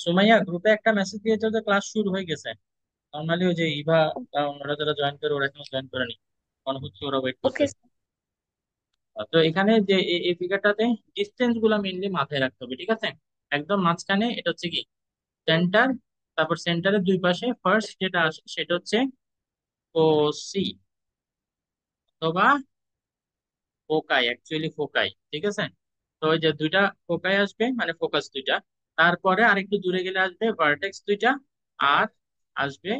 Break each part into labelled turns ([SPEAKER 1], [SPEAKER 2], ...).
[SPEAKER 1] সুমাইয়া গ্রুপে একটা মেসেজ দিয়েছে যে ক্লাস শুরু হয়ে গেছে। নর্মালি ওই যে ইভা বা অন্যরা যারা জয়েন করে ওরা এখনো জয়েন করেনি, মনে হচ্ছে ওরা ওয়েট
[SPEAKER 2] ওকে।
[SPEAKER 1] করতেছে। তো এখানে যে এই ফিগারটাতে ডিস্টেন্স গুলা মেইনলি মাথায় রাখতে হবে, ঠিক আছে? একদম মাঝখানে এটা হচ্ছে কি সেন্টার, তারপর সেন্টারের দুই পাশে ফার্স্ট যেটা আসে সেটা হচ্ছে ও সি অথবা ফোকাই, অ্যাকচুয়ালি ফোকাই, ঠিক আছে? তো ওই যে দুইটা ফোকাই আসবে মানে ফোকাস দুইটা, তারপরে আরেকটু দূরে গেলে আসবে ভার্টেক্স দুইটা, আর আসবে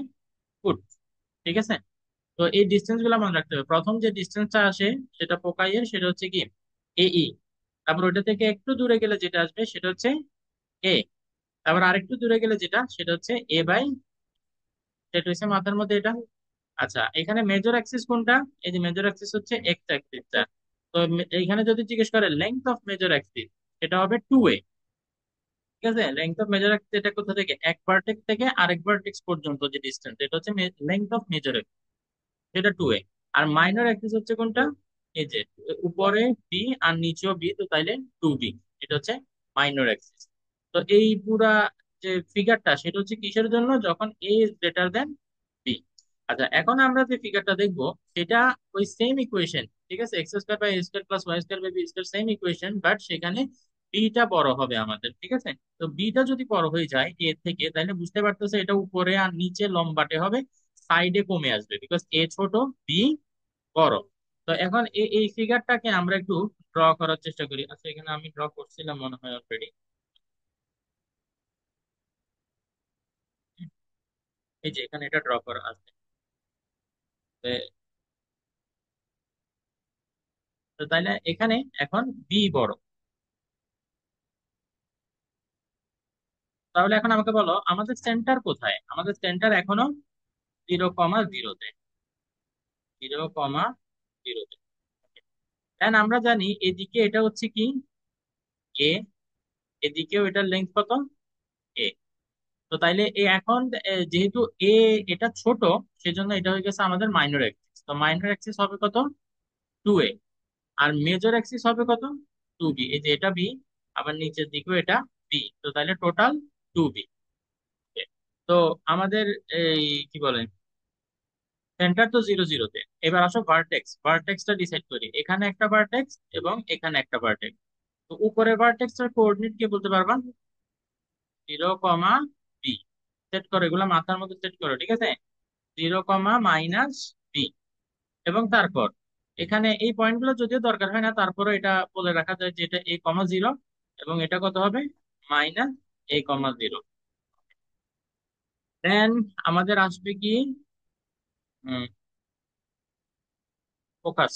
[SPEAKER 1] ফুট, ঠিক আছে? তো এই ডিস্টেন্স গুলো মনে রাখতে হবে। প্রথম যে ডিস্টেন্সটা আসে সেটা ফোকাইয়ের, সেটা হচ্ছে কি এই। তারপর ওইটা থেকে একটু দূরে গেলে যেটা আসবে সেটা হচ্ছে এ। তারপর আরেকটু দূরে গেলে যেটা সেটা হচ্ছে এ বাই, সেটা হচ্ছে মাথার মধ্যে এটা। আচ্ছা, এখানে মেজর অ্যাক্সিস কোনটা? এই যে মেজর অ্যাক্সিস হচ্ছে এক্স অ্যাক্সিসটা। তো এইখানে যদি জিজ্ঞেস করে লেংথ অফ মেজর অ্যাক্সিস, এটা হবে 2a। ঠিক আছে, লেংথ অফ মেজর অ্যাক্সিস এটা কোথা থেকে, এক ভার্টেক্স থেকে আরেক ভার্টেক্স পর্যন্ত যে ডিস্টেন্স, এটা হচ্ছে লেংথ অফ মেজর, সেটা 2a। আর মাইনর অ্যাক্সিস হচ্ছে কোনটা? এই যে উপরে বি আর নিচেও বি, তো তাইলে 2b, এটা হচ্ছে মাইনর অ্যাক্সিস। তো এই পুরা যে ফিগারটা সেটা হচ্ছে কিসের জন্য, যখন এ ইজ গ্রেটার দেন বি। আচ্ছা, এখন আমরা যে ফিগারটা দেখবো সেটা ওই সেম ইকুয়েশন, ঠিক আছে? X square by a square plus y square by b square, same equation, but সেখানে বিটা বড় হবে আমাদের, ঠিক আছে? তো বিটা যদি বড় হয়ে যায় এ থেকে, তাহলে বুঝতে পারতেছে এটা উপরে আর নিচে লম্বাটে হবে, সাইডে কমে আসবে, বিকজ এ ছোট, বি বড়। তো এখন এই ফিগারটাকে আমরা একটু ড্র করার চেষ্টা করি। আচ্ছা, এখানে আমি ড্র করছিলাম মনে হয় অলরেডি। এই যে এখানে এটা ড্র করা আছে। তো তো তাইলে এখানে এখন বি বড়। তাহলে এখন আমাকে বলো আমাদের সেন্টার কোথায়? আমাদের সেন্টার এখনো 0,0-তে, 0,0-তে। দেন আমরা জানি এদিকে এটা হচ্ছে কি এ, এদিকেও এটার লেন্থ কত, এ। তো তাইলে এ এখন যেহেতু এ এটা ছোট, সেজন্য এটা হয়ে গেছে আমাদের মাইনর অ্যাক্সিস। তো মাইনর অ্যাক্সিস হবে কত, 2a। আর মেজর অ্যাক্সিস হবে কত, 2b। এই যে এটা বি, আবার নিচের দিকেও এটা বি, তো তাহলে টোটাল 2b। তো আমাদের এই কি বলে সেন্টার তো 0,0-তে। এবার আসো ভার্টেক্স, ভার্টেক্সটা ডিসাইড করি। এখানে একটা ভার্টেক্স এবং এখানে একটা ভার্টেক্স। তো উপরের ভার্টেক্স এর কোঅর্ডিনেট কি বলতে পারবা? 0,b। সেট করো, এগুলো মাথার মধ্যে সেট করো, ঠিক আছে? 0,-b। এবং তারপর এখানে এই পয়েন্টগুলো যদিও দরকার হয় না, তারপরে এটা বলে রাখা যায় যে এটা a,0 এবং এটা কত হবে, -a,0। দেন আমাদের আসবে কি ফোকাস।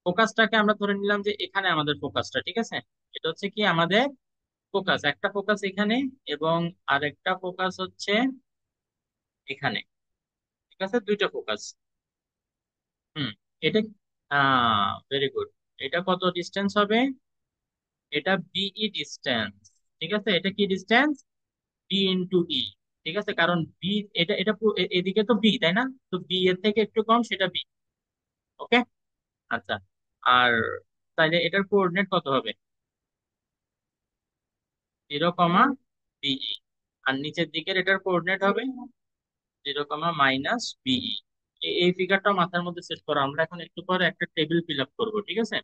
[SPEAKER 1] ফোকাসটাকে আমরা ধরে নিলাম যে এখানে আমাদের ফোকাসটা, ঠিক আছে? এটা হচ্ছে কি আমাদের ফোকাস, একটা ফোকাস এখানে এবং আরেকটা ফোকাস হচ্ছে এখানে, ঠিক আছে? দুইটা ফোকাস। হুম। এটা ভেরি গুড। এটা কত ডিস্টেন্স হবে? এটা বিই ডিস্টেন্স, ঠিক আছে? এটা কি ডিস্টেন্স, বি ইন্টু ই, ঠিক আছে? কারণ বি, এটা এটা এদিকে তো বি, তাই না? তো বি এর থেকে একটু কম, সেটা বি। ওকে। আচ্ছা, আর তাইলে এটার কোঅর্ডিনেট কত হবে, 0,বিই। আর নিচের দিকের এটার কোঅর্ডিনেট হবে 0,-বিই। এই ফিগারটা মাথার মধ্যে সেট করো, আমরা এখন একটু পরে একটা টেবিল ফিল আপ করবো, ঠিক আছে?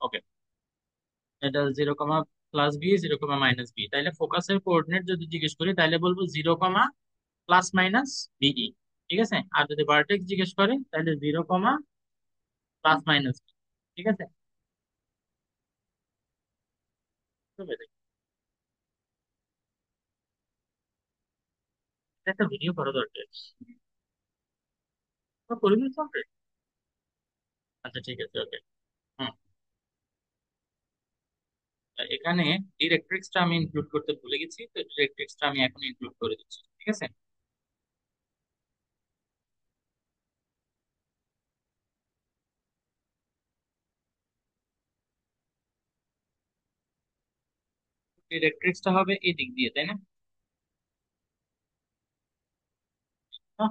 [SPEAKER 1] ওকে। এটা 0,+b, 0,-বি, তাইলে ফোকাসের কোঅর্ডিনেট যদি জিজ্ঞেস করি তাহলে বলবো 0,+-বিই, ঠিক আছে? আর যদি ভার্টেক্স জিজ্ঞেস করে তাহলে 0,+-বি, ঠিক আছে? তবে দেখ, এটা একটা ভিডিও করা দরকার। তো করে দিচ্ছ already? আচ্ছা, ঠিক আছে, ওকে। হুম। এখানে ডিরেক্ট্রিক্সটা আমি ইনক্লুড করতে ভুলে গেছি, তো ডিরেক্ট্রিক্সটা আমি এখন ইনক্লুড করে দিচ্ছি, ঠিক আছে? ডিরেক্ট্রিক্সটা হবে এই দিক দিয়ে, তাই না? হ্যাঁ।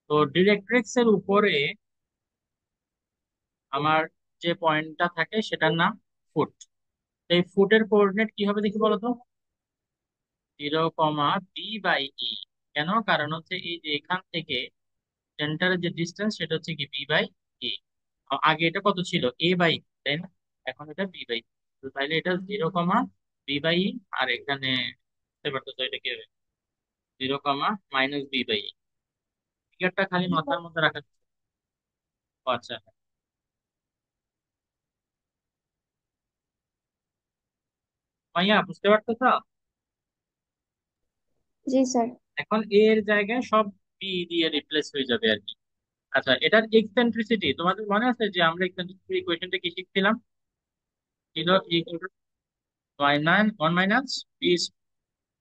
[SPEAKER 1] তো ডিরেক্ট্রিক্স এর উপরে আমার যে পয়েন্টটা থাকে সেটার নাম ফুট। এই ফুটের কোঅর্ডিনেট কি হবে দেখি বলো তো। 0, বি বাই ই। কেন? কারণ হচ্ছে এই যে এখান থেকে সেন্টারের যে ডিস্টেন্স সেটা হচ্ছে কি বি বাই ই। আগে এটা কত ছিল? এ বাই, তাই না? এখন এটা বি বাই। তো তাইলে এটা 0, বি বাই ই। আর এখানে বুঝতে পারতেছো এটা কি হবে? 0, -বি বাই ই। ফিগারটা খালি মাথার মধ্যে রাখা। ও আচ্ছা। ভাইয়া বুঝতে পারতেছ?
[SPEAKER 2] জি স্যার।
[SPEAKER 1] এখন এর জায়গায় সব বি দিয়ে রিপ্লেস হয়ে যাবে আর কি। আচ্ছা, এটার এক্সেন্ট্রিসিটি তোমাদের মনে আছে যে আমরা এক্সেন্ট্রিসিটি ইকুয়েশনটা কি শিখছিলাম? ছিল equal to one minus b.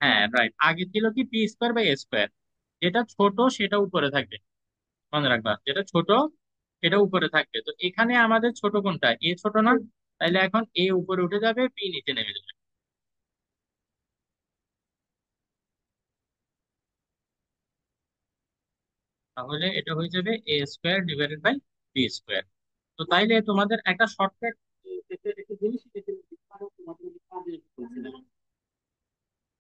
[SPEAKER 1] হ্যাঁ রাইট, আগে ছিল কি p square by a square. যেটা ছোট সেটা উপরে থাকবে। মনে রাখবা, যেটা ছোট সেটা উপরে থাকবে। তো এখানে আমাদের ছোট কোনটা? এ ছোট না? তাইলে এখন এ উপরে উঠে যাবে, পি নিচে নেমে যাবে। তাহলে এটা হয়ে যাবে a² / b²। তো তাইলে তোমাদের একটা শর্টকাট একটা জিনিস শিখেছিলাম, তোমাদের কাজে বলছিলাম।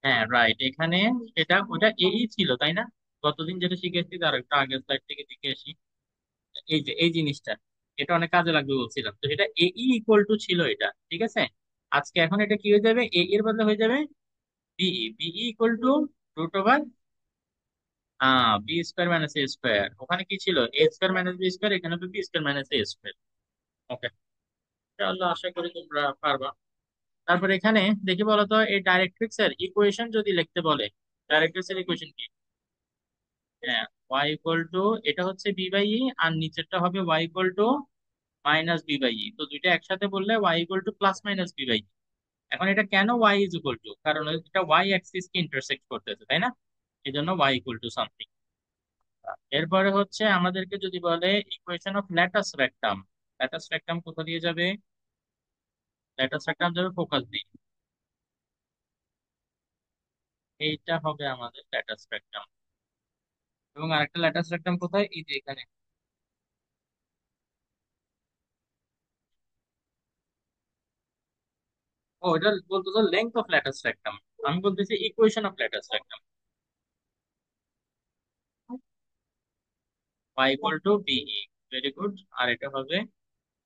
[SPEAKER 1] হ্যাঁ রাইট, এখানে এটা ওটা এই ছিল তাই না? গতদিন যেটা শিখেছি তার একটা আগের স্লাইড থেকে দেখে আসি। এই যে এই জিনিসটা, এটা অনেক কাজে লাগবে বলছিলাম। তো এটা এ ইকুয়াল টু ছিল এটা, ঠিক আছে? আজকে এখন এটা কি হয়ে যাবে? এর বদলে হয়ে যাবে বিই ইকুয়াল টু √ওভার বি² - এ²। ওখানে কি ছিল? a² - b², এখানে হবে বি² - এ²। ওকে, আল্লাহ আশা করি তোমরা পারবা। তারপর এখানে দেখি বলো তো, এই ডাইরেক্ট্রিক্স এর ইকুয়েশন যদি লিখতে বলে, ডাইরেক্ট্রিক্স এর ইকুয়েশন কি? হ্যাঁ, ওয়াই ইকুয়াল টু, এটা হচ্ছে বি বাই ই, আর নিচেরটা হবে Y equal to -B by E. তো দুইটা একসাথে বললে Y equal to +- B by. এখন এটা কেন ওয়াই ইজ ইকুয়াল টু? কারণ এটা ওয়াই অ্যাক্সিস কে ইন্টারসেক্ট করতেছে, তাই না? এই জন্য ওয়াই ইকুয়াল টু সামথিং। এরপরে হচ্ছে আমাদেরকে যদি বলে equation of latus rectum, ল্যাটাস rectum কোথা দিয়ে যাবে? ল্যাটাস রেক্টাম যাবে ফোকাস দিয়ে। এইটা হবে আমাদের ল্যাটাস রেক্টাম। এবং আরেকটা ল্যাটাস রেক্টাম কোথায়? এই যে এখানে। ও, এটা বলতেছো লেংথ অফ ল্যাটাস রেক্টাম, আমি বলতেছি equation of latus rectum. y equal to B E. Very good. আর এটা হবে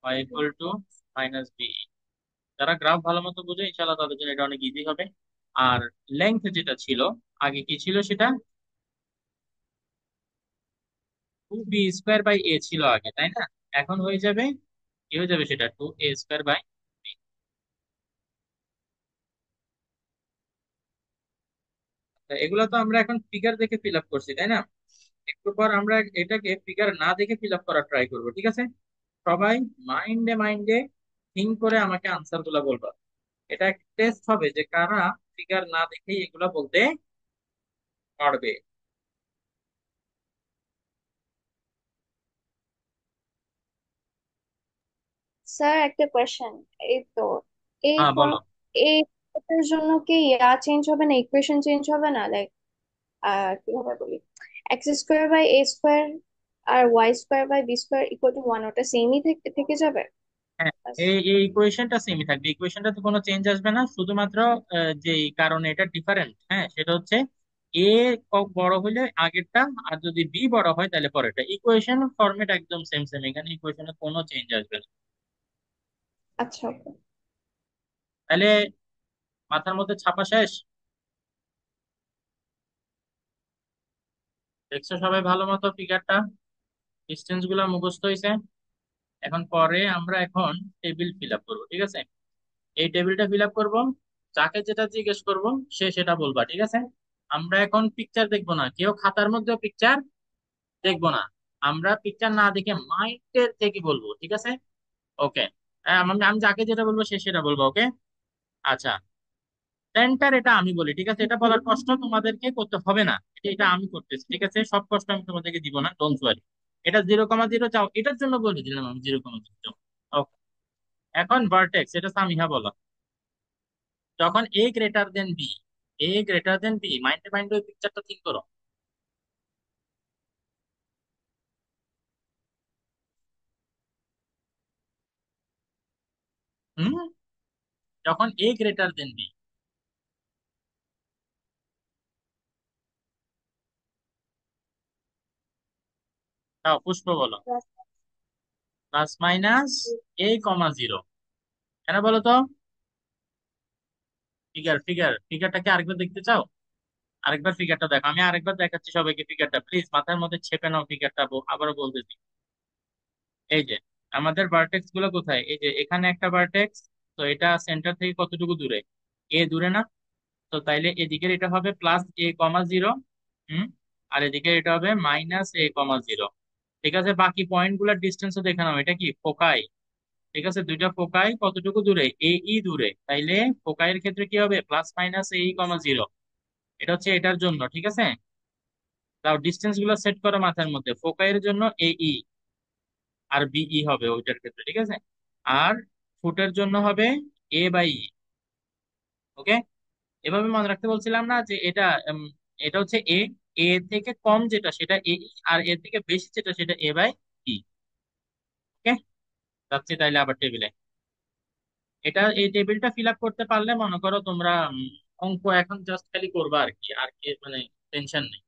[SPEAKER 1] y ইকুয়াল টু -বিই। যারা গ্রাফ ভালো মতো বুঝে ইনশাআল্লাহ তাদের জন্য এটা অনেক ইজি হবে। আর লেংথ যেটা ছিল, আগে কি ছিল সেটা? 2b² বাই a ছিল আগে, তাই না? এখন হয়ে যাবে, কি হয়ে যাবে সেটা? 2a² by b। এগুলো তো আমরা এখন ফিগার দেখে ফিল আপ করছি, তাই না? একটু পর আমরা এটাকে ফিগার না দেখে ফিল আপ করার ট্রাই করবো, ঠিক আছে? সবাই মাইন্ডে মাইন্ডে থিঙ্ক করে আমাকে আনসার গুলা বলবা। এটা একটা টেস্ট হবে যে কারা ফিগার না দেখেই এগুলা বলতে পারবে।
[SPEAKER 2] স্যার একটা কোয়েশ্চেন। এই তো এই
[SPEAKER 1] হ্যাঁ বলো।
[SPEAKER 2] এই এটার জন্য কি চেঞ্জ হবে না, ইকুয়েশন চেঞ্জ হবে না? লাইক কিভাবে বলি, x² by a² R y² by b² = 1, ওটা সেমই থেকে থেকে যাবে?
[SPEAKER 1] হ্যাঁ,
[SPEAKER 2] ব্যাস।
[SPEAKER 1] এই ইকুয়েশনটা সেমই থাকবে, ইকুয়েশনটাতে কোনো চেঞ্জ আসবে না। শুধুমাত্র যে কারণে এটা ডিফারেন্ট, হ্যাঁ, সেটা হচ্ছে এ বড় হলে আগেরটা, আর যদি বি বড় হয় তাহলে পরেরটা। ইকুয়েশন ফরম্যাট একদম সেম সেম, এখানে ইকুয়েশনে কোনো চেঞ্জ আসবে না।
[SPEAKER 2] আচ্ছা, ওকে।
[SPEAKER 1] তাহলে মাথার মধ্যে ছাপা শেষ? দেখছো সবাই ভালো মতো ফিগারটা? ডিস্টেন্স গুলা মুখস্থ হয়েছে? এখন পরে আমরা এখন টেবিল ফিল আপ করবো, ঠিক আছে? এই টেবিলটা ফিল আপ করবো, যাকে যেটা জিজ্ঞেস করব সে সেটা বলবা, ঠিক আছে? আমরা এখন পিকচার দেখবো না, কেউ খাতার মধ্যেও পিকচার দেখবো না। আমরা পিকচার না দেখে মাইন্ডের থেকে বলবো, ঠিক আছে? ওকে। আমি আমি যাকে যেটা বলবো সে সেটা বলবো, ওকে? আচ্ছা, সেন্টার এটা আমি বলি, ঠিক আছে? এটা বলার কষ্ট তোমাদেরকে করতে হবে না, এটা এটা আমি করতেছি, ঠিক আছে? সব কষ্ট আমি তোমাদেরকে দিব না, ডোন্ট ওয়ারি। এটা 0,0 চাও, এটার জন্য বলে দিলাম আমি 0,0। ওকে। এখন ভার্টেক্স, এটা সামিহা বলো। যখন a b, a b, মাইন্ডে মাইন্ডে ওই পিকচারটা থিঙ্ক করো। হুম, যখন এ গ্রেটার দেন বি। তাও পুষ্প বলো। প্লাস মাইনাস এ কমা জিরো। কেন বলো তো? ফিগারটাকে আরেকবার দেখতে চাও? আরেকবার ফিগারটা দেখো, আমি আরেকবার দেখাচ্ছি সবাইকে ফিগারটা, প্লিজ মাথার মধ্যে ছেপে নাও ফিগারটা, আবারও বলতেছি। এই যে আমাদের ভার্টেক্স গুলো কোথায়, এই যে এখানে একটা ভার্টেক্স। তো এটা সেন্টার থেকে কতটুকু দূরে? এ দূরে না? তো তাইলে এদিকের এটা হবে প্লাস এ কমা জিরো। হুম। আর এদিকে এটা হবে মাইনাস এ কমা জিরো। ঠিক আছে, বাকি পয়েন্ট গুলার ডিস্টেন্সও দেখে নাও, এটা কি ফোকাই। ঠিক আছে, দুইটা ফোকাই কতটুকু দূরে, এ ই দূরে, তাইলে ফোকাইয়ের ক্ষেত্রে কি হবে, প্লাস মাইনাস এ ই কমা জিরো। এটা হচ্ছে এটার জন্য, ঠিক আছে। তাও ডিস্টেন্স গুলো সেট করো মাথার মধ্যে, ফোকাইয়ের জন্য এ ই আর বিই হবে ওইটার ক্ষেত্রে, ঠিক আছে। আর ফুটের জন্য হবে এ বাই ই। ওকে, এভাবে মনে রাখতে বলছিলাম না যে এটা এটা হচ্ছে এ, এ থেকে কম যেটা সেটা এ, আর এর থেকে বেশি যেটা সেটা এ বাই ই। ওকে, যাচ্ছি তাইলে আবার টেবিলে। এই টেবিলটা ফিল আপ করতে পারলে মনে করো তোমরা অঙ্ক এখন জাস্ট খালি করবা আর কি, আর কি মানে টেনশন নেই।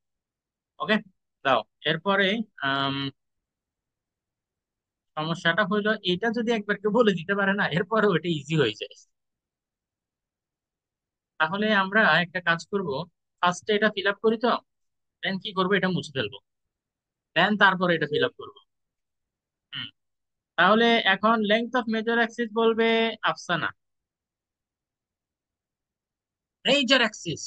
[SPEAKER 1] ওকে, দাও। এরপরে আম, সমস্যাটা হইলো এটা যদি একবার কেউ বলে দিতে পারে না, এরপরে ওটা ইজি হয়ে যায়। তাহলে আমরা একটা কাজ করব, ফার্স্টে এটা ফিল আপ করি, তো দেন কি করবো, এটা মুছে ফেলবো, দেন তারপরে এটা ফিল আপ করবো। হুম। তাহলে এখন লেংথ অফ মেজর অ্যাক্সিস বলবে Afsana. Major Axis.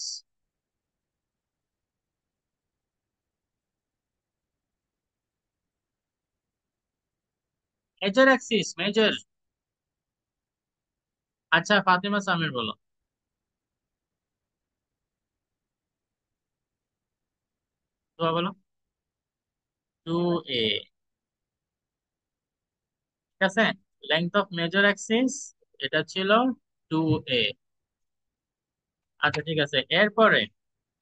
[SPEAKER 1] Major Axis, major. আচ্ছা, ফাতিমা সামির বলো। তো বলো। 2a। ঠিক আছে, লেংথ অফ মেজর অ্যাক্সিস এটা ছিল 2a। আচ্ছা ঠিক আছে, এরপরে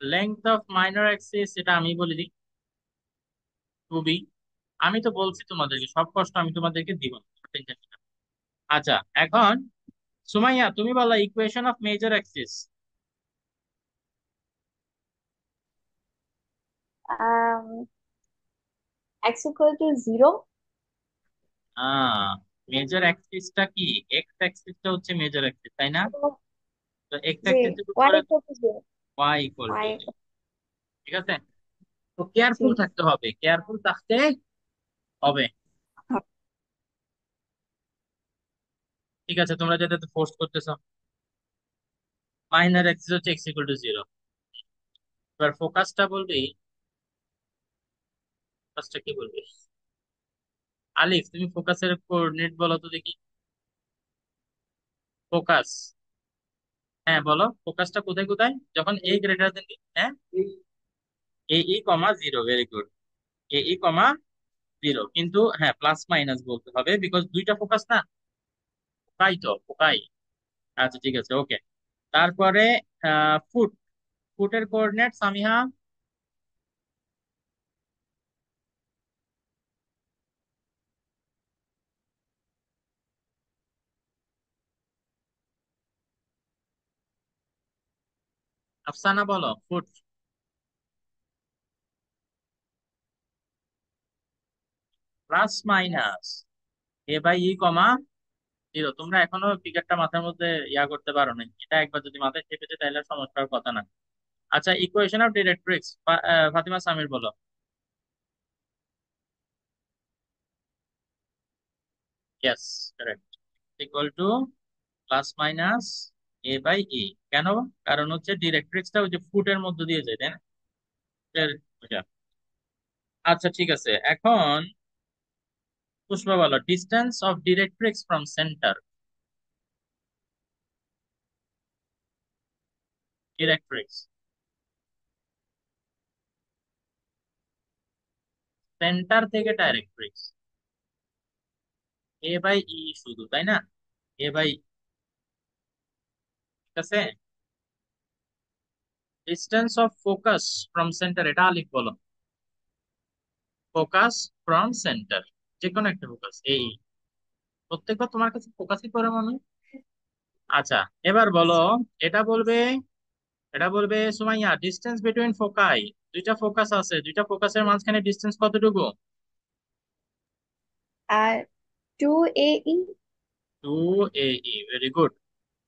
[SPEAKER 1] লেংথ অফ মাইনর অ্যাক্সিস এটা আমি বলে দিই, 2b। আমি তো বলছি তোমাদেরকে সব কষ্ট আমি তোমাদেরকে দিব না, টেনশন নিও না। আচ্ছা, এখন সুমাইয়া তুমি বলো equation of major axis.
[SPEAKER 2] x equal to 0।
[SPEAKER 1] Major অ্যাক্সিসটা কি? এক্স অ্যাক্সিসটা হচ্ছে মেজর অ্যাক্সিস, তাই না? তো এক্স
[SPEAKER 2] জি,
[SPEAKER 1] অ্যাক্সিসের
[SPEAKER 2] y
[SPEAKER 1] উপরে
[SPEAKER 2] equal to 0।
[SPEAKER 1] Y equal to,
[SPEAKER 2] y
[SPEAKER 1] ঠিক আছে। তো
[SPEAKER 2] জি।
[SPEAKER 1] কেয়ারফুল থাকতে হবে, কেয়ারফুল থাকতে হবে। ঠিক আছে, তোমরা যেটা ফোর্স করতেছো, মাইনার অ্যাক্সিস হচ্ছে এক্স ইকুয়াল টু জিরো। এবার ফোকাসটা বলবি, ফোকাসটা কি বলবি? আলিফ, তুমি ফোকাসের কোঅর্ডিনেট বলো তো দেখি। ফোকাস, হ্যাঁ বলো, ফোকাসটা কোথায় কোথায় যখন এ গ্রেটার দেন বি? হ্যাঁ, a e comma zero, very good. A e comma zero, কিন্তু হ্যাঁ প্লাস মাইনাস বলতে হবে, বিকজ দুইটা ফোকাস না, তাই তো ফোকাই। আচ্ছা ঠিক আছে, ওকে। তারপরে ফুট, ফুটের কোঅর্ডিনেট সামিহা। আফসানা বলো foot. Plus minus a by e comma zero. তোমরা এখনো ফিগারটা মাথার মধ্যে ইয়া করতে পারো না, এটা একবার যদি মাথায় চেপেছে তাহলে আর সমস্যার কথা না। আচ্ছা, equation of directrix, Fatima Samir বলো। Yes, correct. Equal to plus minus a by e. কেন? কারণ হচ্ছে ডিরেক্ট্রিক্সটা ওই যে ফুটের মধ্যে দিয়ে যায়, তাই না? ওইটা। আচ্ছা ঠিক আছে, এখন পুষ্পা বলো distance of directrix from centre. Directrix, centre থেকে ডাইরেক্ট্রিক্স, এ বাই ই শুধু, তাই না? এ বাই, ঠিক আছে। Distance of focus from centre, এটা আলিফ বলো। ফোকাস ফ্রম সেন্টার, যে কোনো একটা ফোকাস, এই প্রত্যেকবার তোমার কাছে ফোকাসই করে মনে হয়। আচ্ছা, এবার বলো, এটা বলবে এটা বলবে সুমাইয়া, ডিস্টেন্স বিটুইন ফোকাই, দুইটা ফোকাস আছে, দুইটা ফোকাসের মাঝখানে ডিস্টেন্স কতটুকু?
[SPEAKER 2] আর 2 AE।
[SPEAKER 1] টু এই, ভেরি গুড।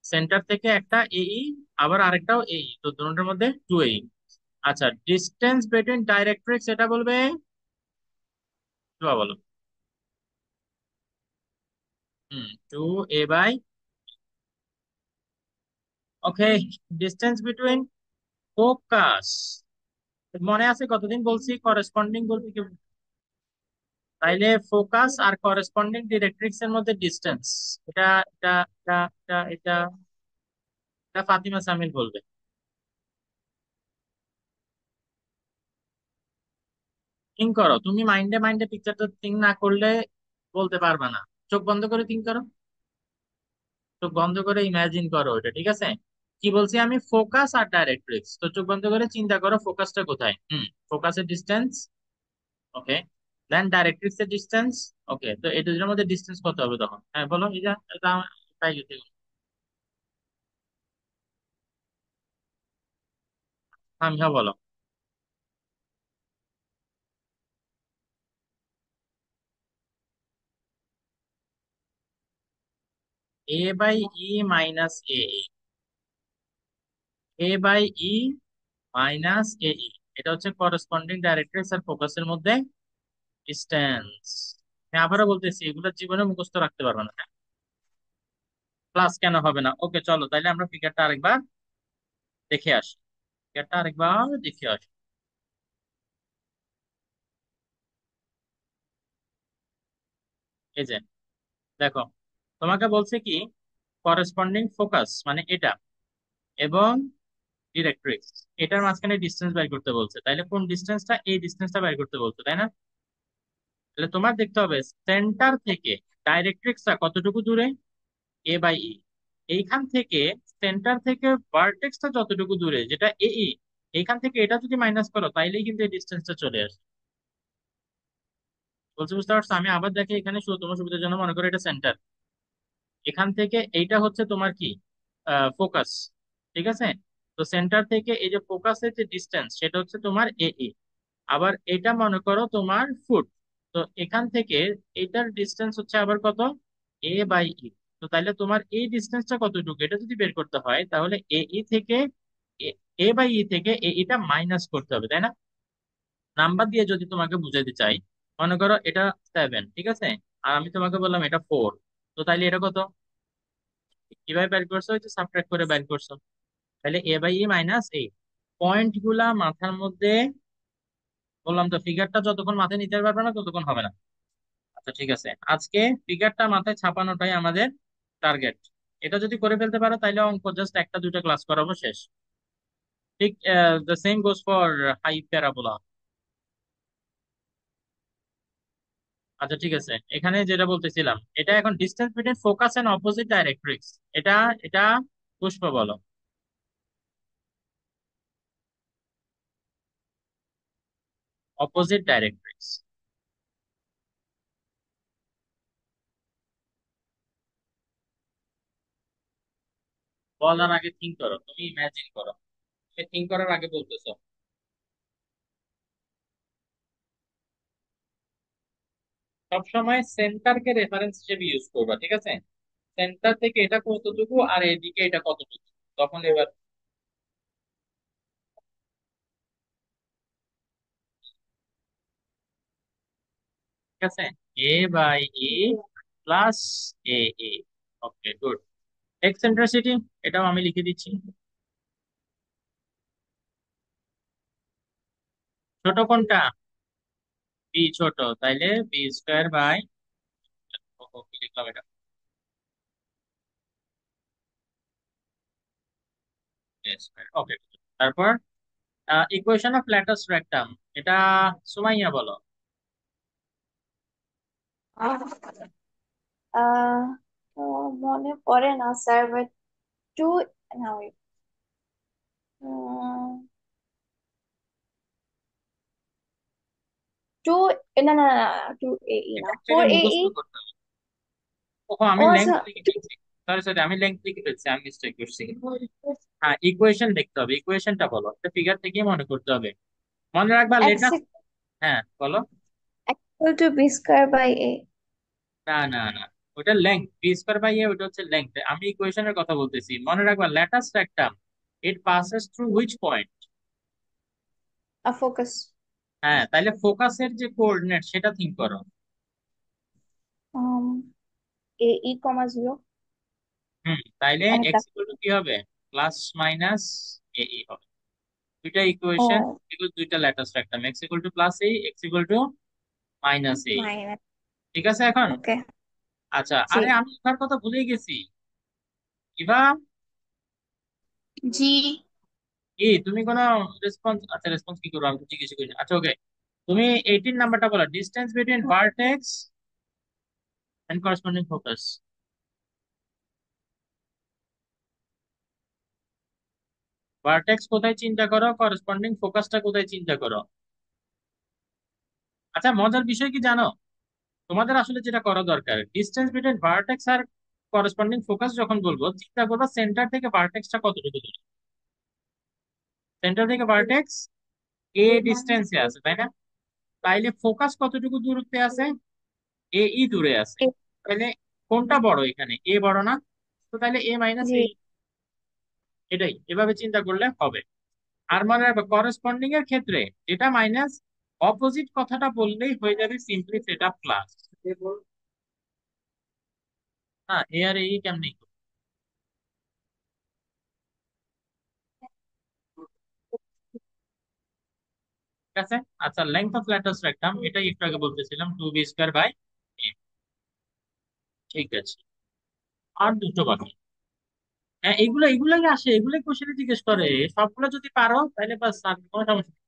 [SPEAKER 1] সেন্টার থেকে একটা এই, আবার আরেকটাও এই, তো দুটোর মধ্যে টু এই। আচ্ছা, ডিস্টেন্স বিটুইন ডাইরেক্ট্রিক্স এটা বলবে, কি বলো? Two a by, okay. Distance between focus, মনে আছে কতদিন বলছি করেসপন্ডিং বলতে কি? তাইলে ফোকাস আর করেসপন্ডিং ডিরেক্ট্রিক্স এর মধ্যে ডিস্টেন্স, এটা এটা এটা এটা এটা এটা ফাতিমা সামিল বলবে। থিঙ্ক করো, তুমি মাইন্ডে মাইন্ডে পিকচারটা থিঙ্ক না করলে বলতে পারবে না। চোখ বন্ধ করে থিঙ্ক করো, চোখ বন্ধ করে ইমাজিন করো এটা, ঠিক আছে? কি বলছি আমি? ফোকাস আর ডাইরেক্ট্রিক্স, তো চোখ বন্ধ করে চিন্তা করো ফোকাসটা কোথায়। ফোকাসের ডিস্টেন্স, ওকে। দেন ডাইরেক্ট্রিক্স এর ডিস্টেন্স, ওকে। তো এই দুটোর মধ্যে ডিস্টেন্স কত হবে তখন? হ্যাঁ বলো, এটা তাই গেছে। আমিও বলো। A by e minus a, a by e minus a, এটা হচ্ছে করেসপন্ডিং ডাইরেক্ট্রিক্স আর ফোকাসের মধ্যে ডিস্টেন্স। আমি আবারও বলতেছি, এগুলো জীবনে মুখস্থ রাখতে পারবে না, হ্যাঁ? ক্লাস কেন হবে না? ওকে, চলো তাইলে আমরা ফিগারটা আরেকবার দেখে আসি, ফিগারটা আরেকবার দেখে আসি। এই যে দেখো, তোমাকে বলছে কি, করেসপন্ডিং ফোকাস মানে এটা, এবং ডিরেক্ট্রিক্স, এটার মাঝখানে ডিস্টেন্স বের করতে বলছে। তাইলে কোন ডিস্টেন্সটা? এই ডিস্টেন্সটা বের করতে বলছে, তাই না? তাহলে তোমার দেখতে হবে সেন্টার থেকে ডাইরেক্ট্রিক্সটা কতটুকু দূরে, এ বাই ই। এইখান থেকে সেন্টার থেকে ভার্টেক্সটা যতটুকু দূরে, যেটা এ ই, এইখান থেকে এটা যদি মাইনাস করো তাইলেই কিন্তু এই ডিস্টেন্সটা চলে আসে। বলতে বুঝতে পারছো? আমি আবার দেখে এখানে তোমার সুবিধার জন্য মনে করো এটা সেন্টার, এখান থেকে এইটা হচ্ছে তোমার কি, ফোকাস, ঠিক আছে? তো সেন্টার থেকে এই যে ফোকাসের যে ডিস্টেন্স সেটা হচ্ছে তোমার এ ই। আবার এটা মনে করো তোমার ফুট, তো এখান থেকে এটার ডিস্টেন্স হচ্ছে আবার কত, এ বাই ই। তো তাইলে তোমার এই ডিস্টেন্সটা কতটুকু এটা যদি বের করতে হয়, তাহলে এ ই থেকে এ বাই ই থেকে এটা মাইনাস করতে হবে, তাই না? নাম্বার দিয়ে যদি তোমাকে বুঝাইতে চাই, মনে করো এটা 7, ঠিক আছে, আর আমি তোমাকে বললাম এটা 4, তো তাইলে এটা কত? কিভাবে বের করছো? হচ্ছে সাবট্রাক্ট করে বের করছো। তাহলে এ বাই ই মাইনাস এই পয়েন্ট গুলা মাথার মধ্যে, বললাম তো ফিগারটা যতক্ষণ মাথায় নিতে পারবে না ততক্ষণ হবে না। আচ্ছা ঠিক আছে, আজকে ফিগারটা মাথায় ছাপানোটাই আমাদের টার্গেট। এটা যদি করে ফেলতে পারো তাহলে অঙ্ক জাস্ট একটা দুইটা ক্লাস করাবো, শেষ। ঠিক, the same goes for high parabola. আচ্ছা ঠিক আছে, এখানে যেটা বলতেছিলাম, এটা এখন distance between focus and opposite directrix, এটা এটা পুষ্প বলো। অপোজিট ডাইরেক্ট্রিক্স, বলার আগে থিঙ্ক করো, তুমি ইমাজিন করো, তুমি থিঙ্ক করার আগে বলতেছো। সবসময় সেন্টারকে রেফারেন্স হিসেবে ইউজ করবা, ঠিক আছে? সেন্টার থেকে এটা কতটুকু আর এদিকে এটা কতটুকু, তখন এবার, ঠিক আছে, a by e plus a a, okay good. Eccentricity, এটাও আমি লিখে দিচ্ছি। ছোট কোনটা? বি ছোট, তাইলে বি স্কোয়ার বাই, কি লিখলাম এটা, এ স্কোয়ার, ওকে। তারপর ইকুয়েশন অফ ল্যাটাস রেকটাম, এটা সুমাইয়া বলো।
[SPEAKER 2] আহ তো মনে পড়ে না স্যার, বাট টু, না ওই 2, না না না, 2 AE না,
[SPEAKER 1] এটা
[SPEAKER 2] ফোর
[SPEAKER 1] অ্যাকচুয়ালি
[SPEAKER 2] এই।
[SPEAKER 1] মুখস্থ করতে হবে। ওহো, আমি
[SPEAKER 2] ও আচ্ছা,
[SPEAKER 1] লেংথ লিখে ফেলছি। সরি সরি, আমি লেংথ লিখে ফেলছি, আমি মিস্টেক করছি। হ্যাঁ, ইকুয়েশন দেখতে হবে, ইকুয়েশনটা বলো, একটা ফিগার থেকে মনে করতে হবে। মনে রাখবা
[SPEAKER 2] x
[SPEAKER 1] লেটাস। হ্যাঁ বলো।
[SPEAKER 2] equal to b square by a.
[SPEAKER 1] না না না, ওটা লেংথ, বি স্কয়ার বাই এ, ওটা হচ্ছে লেংথ। আমি ইকুয়েশনের কথা বলতেছি, মনে রাখবা লেটাস একটা, it passes through which point.
[SPEAKER 2] A focus.
[SPEAKER 1] হ্যাঁ, তাইলে ফোকাসের যে কোঅর্ডিনেট সেটা থিঙ্ক করো।
[SPEAKER 2] A e comma 0.
[SPEAKER 1] তাইলে
[SPEAKER 2] মানে
[SPEAKER 1] এক্স
[SPEAKER 2] প্লাস।
[SPEAKER 1] ইকুয়াল টু কি হবে? প্লাস মাইনাস এ ই হবে। দুইটা ইকুয়েশন,
[SPEAKER 2] ও
[SPEAKER 1] এগুলো দুইটা ল্যাটাস রাখতাম, x equal to plus A, x equal to minus A.
[SPEAKER 2] Minus.
[SPEAKER 1] ঠিক আছে এখন?
[SPEAKER 2] ওকে।
[SPEAKER 1] আচ্ছা,
[SPEAKER 2] জি।
[SPEAKER 1] আরে আমি এবার কথা ভুলেই গেছি। ইভা,
[SPEAKER 2] জি।
[SPEAKER 1] কি তুমি কোনো রেসপন্স, আচ্ছা রেসপন্স কি করবো, আমি তো জিজ্ঞেস করি না। আচ্ছা ওকে, তুমি 18 নাম্বারটা বলো, distance between vertex and corresponding focus. Vertex কোথায় চিন্তা করো, করেসপন্ডিং ফোকাসটা কোথায় চিন্তা করো। আচ্ছা, মজার বিষয় কি জানো, তোমাদের আসলে যেটা করা দরকার, ডিস্টেন্স বিটুইন ভার্টেক্স আর করেসপন্ডিং ফোকাস যখন বলবো, চিন্তা করবা সেন্টার থেকে ভার্টেক্সটা কতটুকু দূরে। সেন্টার থেকে ভার্টেক্স এ ডিস্টেন্সে আছে, তাই না? তাইলে ফোকাস কতটুকু দূরত্বে আছে? এ ই দূরে আছে।
[SPEAKER 2] এ-
[SPEAKER 1] তাহলে কোনটা বড় এখানে, এ বড় না? তো তাহলে এ মাইনাস
[SPEAKER 2] জি।
[SPEAKER 1] এ, এটাই এভাবে চিন্তা করলে হবে। আর মনে রাখবে করেসপন্ডিং এর ক্ষেত্রে যেটা মাইনাস, অপোজিট কথাটা বললেই হয়ে যাবে সিম্পলি সেটা প্লাস। হ্যাঁ, এ আর এই কেমনি, ঠিক আছে? আচ্ছা, লেংথ অফ ল্যাটাস রাখতাম, এটাই একটু আগে বলতেছিলাম, 2b² বাই a। ঠিক আছে, আর দুটো বাকি। হ্যাঁ, এগুলো এগুলাই আসে, এগুলাই কোশ্চেনে জিজ্ঞেস করে। সবগুলো যদি পারো তাহলে বাস, আর কোনো সমস্যা নেই।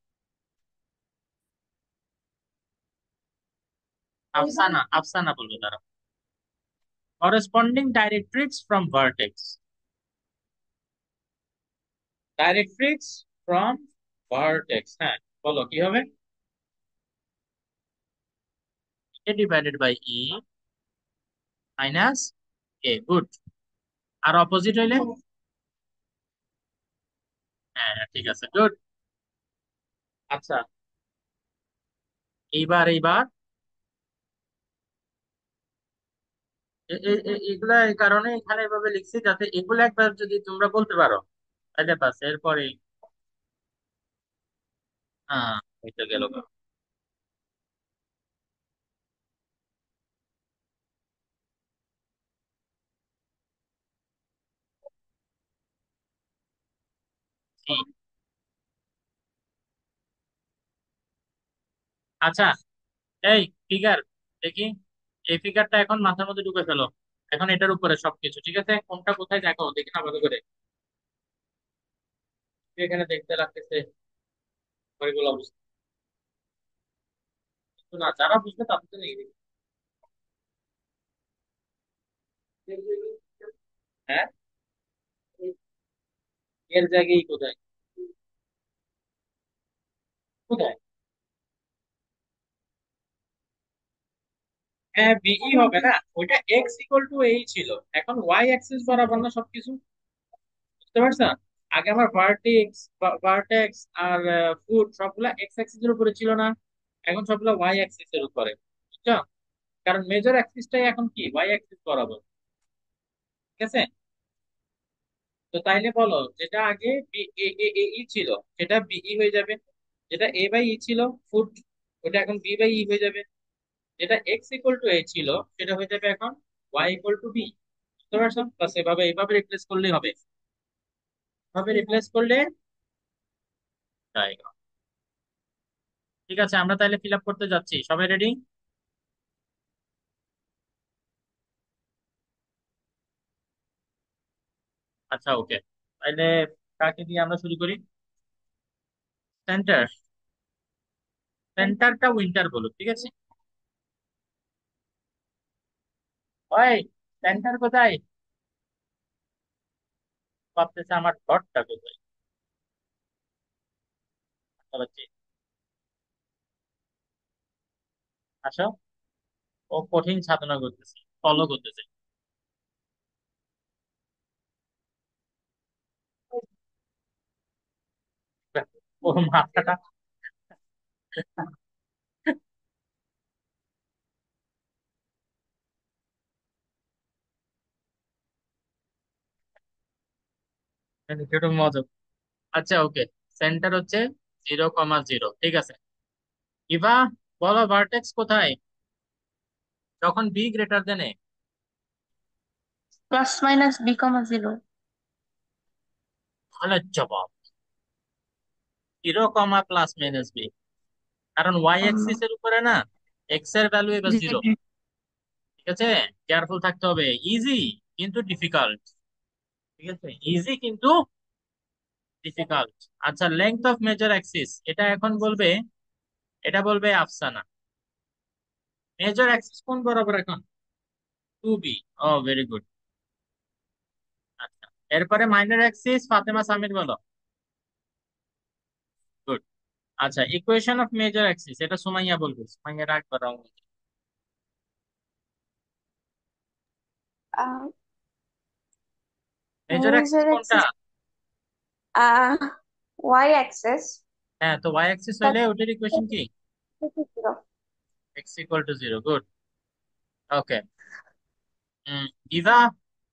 [SPEAKER 1] আফসানা, আফসানা বলবো তারা। Corresponding directrix from vertex, directrix from vertex, হ্যাঁ বলো কি হবে? A divided by e minus a, good. আর অপোজিট হইলে? হ্যাঁ হ্যাঁ, ঠিক আছে, গুড। আচ্ছা, এইবার এগুলা এই কারণে এখানে এভাবে লিখছি, যাতে এগুলো একবার যদি তোমরা বলতে পারো তাহলে বাস, এরপরে হ্যাঁ এটা গেল গা। জি। আচ্ছা, এই ফিগার দেখি, এই ফিগারটা এখন মাথার মধ্যে ঢুকে ফেলো। এখন এটার উপরে সবকিছু, ঠিক আছে? কোনটা কোথায় দেখো দেখি না ভালো করে। এখানে দেখতে লাগতেছে ঘরগুলো অবস্থা, কিন্তু না, যারা বুঝবে তাদের তো নেই। হ্যাঁ, এর জায়গায় কোথায়, কোথায়? হ্যাঁ, বিই হবে না, ওইটা এক্স ইকুয়াল টু এই ছিল, এখন ওয়াই অ্যাক্সিস বরাবর না সবকিছু, বুঝতে পারছো? আগে আমার ভার্টেক্স, ভার্টেক্স আর ফুট সবগুলা এক্স অ্যাক্সিস এর উপরে ছিল না, এখন সবগুলা ওয়াই অ্যাক্সিস এর উপরে, বুঝছো? কারণ মেজর অ্যাক্সিসটাই এখন কি ওয়াই অ্যাক্সিস বরাবর, ঠিক আছে? তো তাইলে বলো, যেটা আগে বি এ এ এ ই ছিল সেটা বিই হয়ে যাবে, যেটা এ বাই ই ছিল ফুট, ওটা এখন বি বাই ই হয়ে যাবে, যেটা এক্স ইকুয়াল টু এ ছিল সেটা হয়ে যাবে এখন ওয়াই ইকুয়াল টু বি। বুঝতে পারছো? বাস এভাবে, এইভাবে রিপ্লেস করলেই হবে, এভাবে রিপ্লেস করলে জায়গা। ঠিক আছে, আমরা তাহলে ফিল আপ করতে যাচ্ছি, সবাই রেডি? আচ্ছা ওকে, তাহলে কাকে দিয়ে আমরা শুরু করি? সেন্টার, সেন্টারটা উইন্টার বলো, ঠিক আছে? ওই, সেন্টার কোথায়? ভাবতেছে আমার ঘরটা কোথায়। আচ্ছা বাচ্চি, আসো। ও কঠিন সাধনা করতেছে, ফলো করতেছে। ও মাথাটা, একটু মজা। আচ্ছা ওকে, সেন্টার হচ্ছে 0,0, ঠিক আছে। ইভা, বলো ভার্টেক্স কোথায় যখন b greater than a?
[SPEAKER 2] Plus minus b comma zero.
[SPEAKER 1] তাহলে জবাব 0, প্লাস মাইনাস বি, কারণ ওয়াই অ্যাক্সিস এর উপরে না এক্স এর ভ্যালু এবার জিরো। ঠিক আছে, কেয়ারফুল থাকতে হবে। ইজি কিন্তু ডিফিকাল্ট। ঠিক আছে, ইজি কিন্তু ডিফিকাল্ট। আচ্ছা, লেংথ অফ মেজর অ্যাক্সিস, এটা এখন বলবে, এটা বলবে আফসানা। মেজর অ্যাক্সিস কোন বরাবর এখন? 2B। ও ভেরি গুড। আচ্ছা, এরপরে মাইনর অ্যাক্সিস ফাতেমা সামির বলো। গুড। আচ্ছা, ইকুয়েশন অফ মেজর অ্যাক্সিস, এটা সুমাইয়া বলবে, সুমাইয়া রাখ করাও। মেজর অ্যাক্সিস
[SPEAKER 2] মেজর
[SPEAKER 1] কোনটা?
[SPEAKER 2] অ্যাক্সিস, ওয়াই অ্যাক্সিস,
[SPEAKER 1] হ্যাঁ, তো ওয়াই অ্যাক্সিস
[SPEAKER 2] দ্যাট
[SPEAKER 1] হইলে ওটার ইকুয়েশন কি?
[SPEAKER 2] Zero.
[SPEAKER 1] X equal to zero, good. Okay. Eva,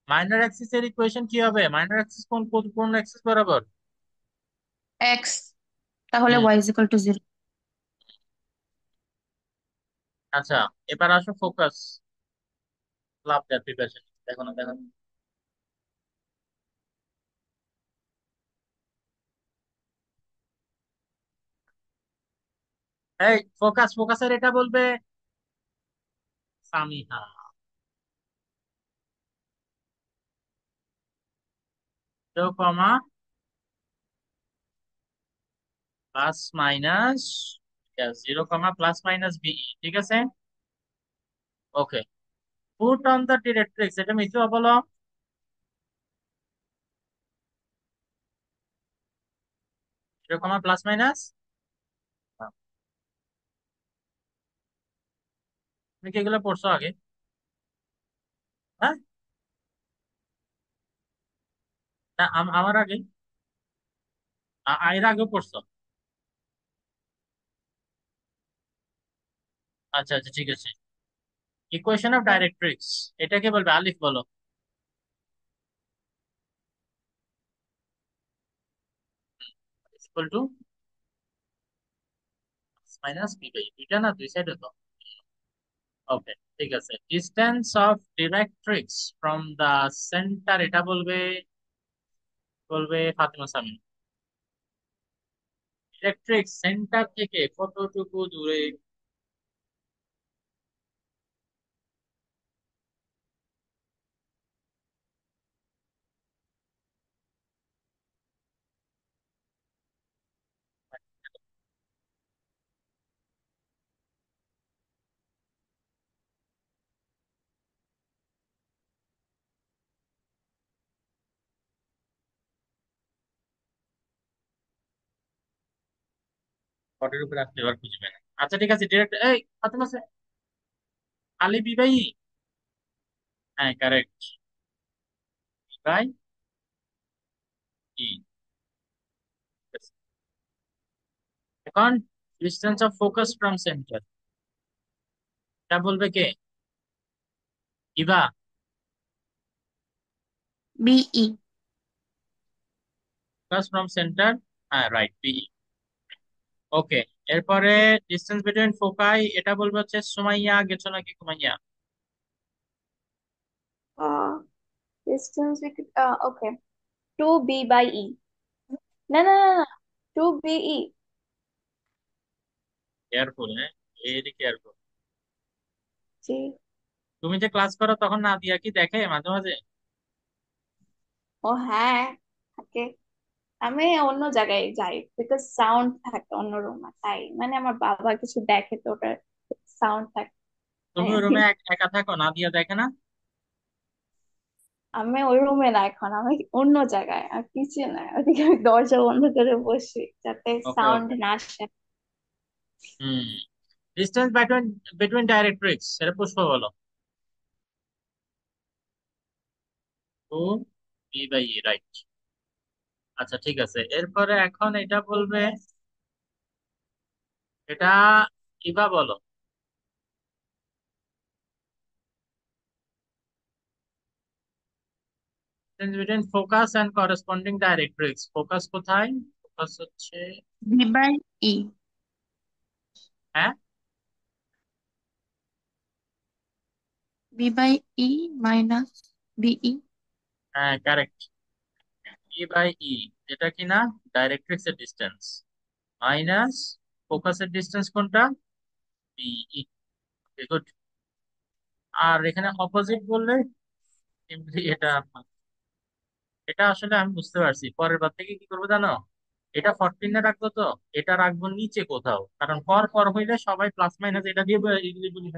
[SPEAKER 1] minor Axis এর ইকুয়েশন কি হবে? মাইনর অ্যাক্সিস কোন কোন কোন অ্যাক্সিস বরাবর?
[SPEAKER 2] এক্স, তাহলে
[SPEAKER 1] হুম।
[SPEAKER 2] Y is equal to zero.
[SPEAKER 1] আচ্ছা, এবার আসো ফোকাস। লাভ দ্যাট প্রিপারেশন, দেখো না, দেখো না। এই ফোকাস, ফোকাসের এটা বলবে Samiha. 0, plus minus 0, plus minus b, ঠিক আছে। Okay, put on the directrix, এটা মিশু বলো। 0, প্লাস মাইনাস, তুমি কি এগুলো পড়ছো আগে? হ্যাঁ, না আমার আগে, এর আগেও পড়ছো? আচ্ছা আচ্ছা, ঠিক আছে। ইকুয়েশন অফ ডাইরেক্ট্রিক্স, এটাকে বলবে আলিফ বলো। Equal to minus b by, দুইটা না, দুই সাইডে তো। ওকে, ঠিক আছে। Distance of directrix from the centre, এটা বলবে, বলবে ফাতিমা সামিন। ডিরেক্ট্রিক্স সেন্টার থেকে কতটুকু দূরে? ফটোর উপরে আসলে এবার খুঁজে পাই না। আচ্ছা ঠিক আছে, ডিরেক্ট, এই ফাতিমা আলী বিবাই। হ্যাঁ, কারেক্ট। B by e. এখন distance of focus from centre, এটা বলবে কে? Eva.
[SPEAKER 2] B e.
[SPEAKER 1] Focus from centre, হ্যাঁ রাইট, বিই। ওকে, এরপরে ডিস্টেন্স বিটুইন ফোকাই, এটা বলবে হচ্ছে সুমাইয়া, গেছো নাকি ঘুমাইয়া?
[SPEAKER 2] Distance, okay, two B by e. না না না না, টু বিই।
[SPEAKER 1] কেয়ারফুল, হ্যাঁ, ভেরি কেয়ারফুল।
[SPEAKER 2] জি।
[SPEAKER 1] তুমি যে ক্লাস করো তখন নাদিয়া কি দেখে মাঝে মাঝে?
[SPEAKER 2] ও হ্যাঁ, থাকে। আমি অন্য জায়গায় যাই বিকজ সাউন্ড থাকে অন্য রুমে, তাই মানে আমার বাবা কিছু দেখে তো ওটা সাউন্ড থাকে, তাই
[SPEAKER 1] তুমি ওই
[SPEAKER 2] আমি
[SPEAKER 1] রুমে একা থাকো, নাদিয়া দেখে না?
[SPEAKER 2] আমি ওই রুমে না, এখন আমি অন্য জায়গায় আর কিচেনে, ওদিকে আমি দরজা বন্ধ করে বসি যাতে
[SPEAKER 1] ওকে
[SPEAKER 2] সাউন্ড
[SPEAKER 1] ওকে।
[SPEAKER 2] না আসে।
[SPEAKER 1] হুম। ডিস্টেন্স বিটুইন বিটুইন ডাইরেক্ট্রিক্স, এটা পুষ্প বলো। ও বি বাই ই, রাইট। আচ্ছা ঠিক আছে, এরপরে এখন এটা বলবে এটা কিবা বলো। Between focus and corresponding directrix, focus কোথায়? ফোকাস হচ্ছে,
[SPEAKER 3] V by E.
[SPEAKER 1] হ্যাঁ,
[SPEAKER 3] V by E minus BE.
[SPEAKER 1] হ্যাঁ কারেক্ট। ই বাই ই, যেটা কিনা ডাইরেক্ট্রিক্স এর ডিস্টেন্স, মাইনাস ফোকাসের ডিস্টেন্স কোনটা? বিই। গুড। আর এখানে অপোজিট বললে simply এটা, এটা আসলে আমি বুঝতে পারছি, পরের বার থেকে কি করবো জানো, এটা 14 এ রাখবো তো, এটা রাখবো নিচে কোথাও, কারণ পর পর হইলে সবাই প্লাস মাইনাস এটা দিয়ে এগুলি বলি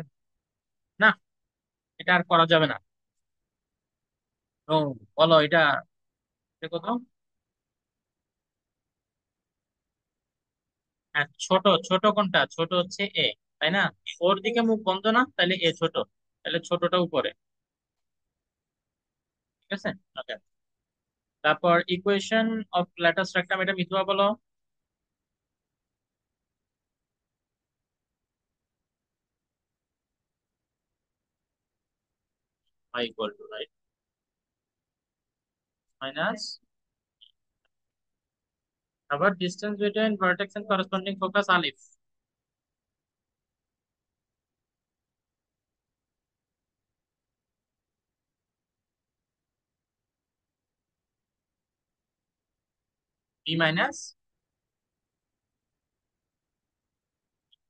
[SPEAKER 1] না, এটা আর করা যাবে না। ও, বলো এটা, এটা কত? হ্যাঁ ছোট, ছোট কোনটা? ছোট হচ্ছে এ, তাই না? ওর দিকে মুখ বন্ধ না, তাহলে এ ছোট, তাহলে ছোটটা উপরে। ঠিক আছে, ওকে। তারপর ইকুয়েশন অফ ল্যাটাস রাখতাম, এটা মিথুয়া বলো। I equal to, right, minus, আবার distance between vertex and corresponding focus Alif. B minus,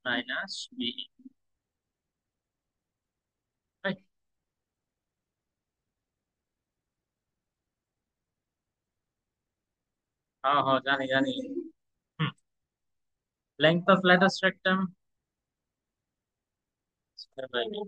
[SPEAKER 1] minus b. হ্যাঁ হ্যাঁ জানি জানি। Length of latus rectum square by b,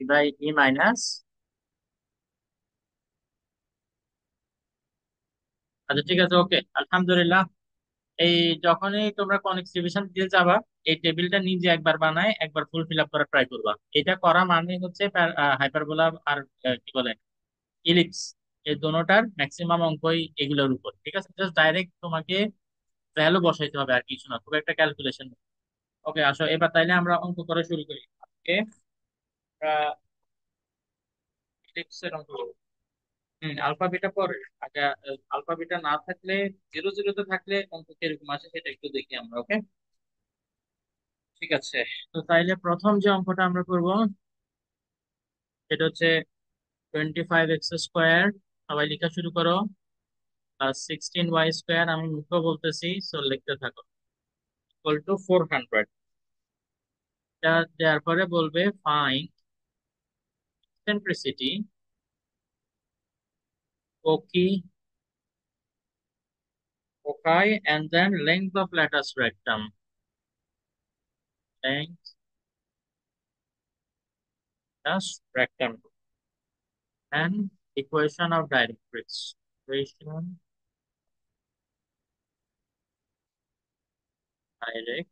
[SPEAKER 1] b by e minus. আচ্ছা ঠিক আছে, ওকে, আলহামদুলিল্লাহ। এই যখনই তোমরা কনিক্স ডিভিশন দিয়ে যাবা, এই টেবিলটা নিজে একবার বানায় একবার ফুল ফিল আপ করার ট্রাই করবা। এটা করা মানে হচ্ছে হাইপারবোলা আর কি বলে ইলিপস, এই দোনোটার ম্যাক্সিমাম অঙ্কই এগুলোর উপর। ঠিক আছে, জাস্ট ডাইরেক্ট তোমাকে ভ্যালু বসাইতে হবে, আর কিছু না, খুব একটা ক্যালকুলেশন। ওকে, আসো এবার তাইলে আমরা অঙ্ক করা শুরু করি। ওকে, ইলিপসের অঙ্ক করবো। আলফা বিটা পরে, আচ্ছা। আলফা বিটা না থাকলে, জিরো জিরোতে থাকলে অঙ্ক কিরকম আসে সেটা একটু দেখি আমরা। ওকে, ঠিক আছে। তো তাইলে প্রথম যে অঙ্কটা আমরা করব সেটা হচ্ছে 25x স্কোয়ার, সবাই লেখা শুরু করো, প্লাস 16y স্কোয়ার, আমি মুখ্য বলতেছি সো লিখতে থাকো, ইকুয়াল টু 400। এটা দেওয়ার পরে বলবে find eccentricity, okay, okay, and then length of lattice rectum, length lattice rectum, and equation of directrix, equation direct।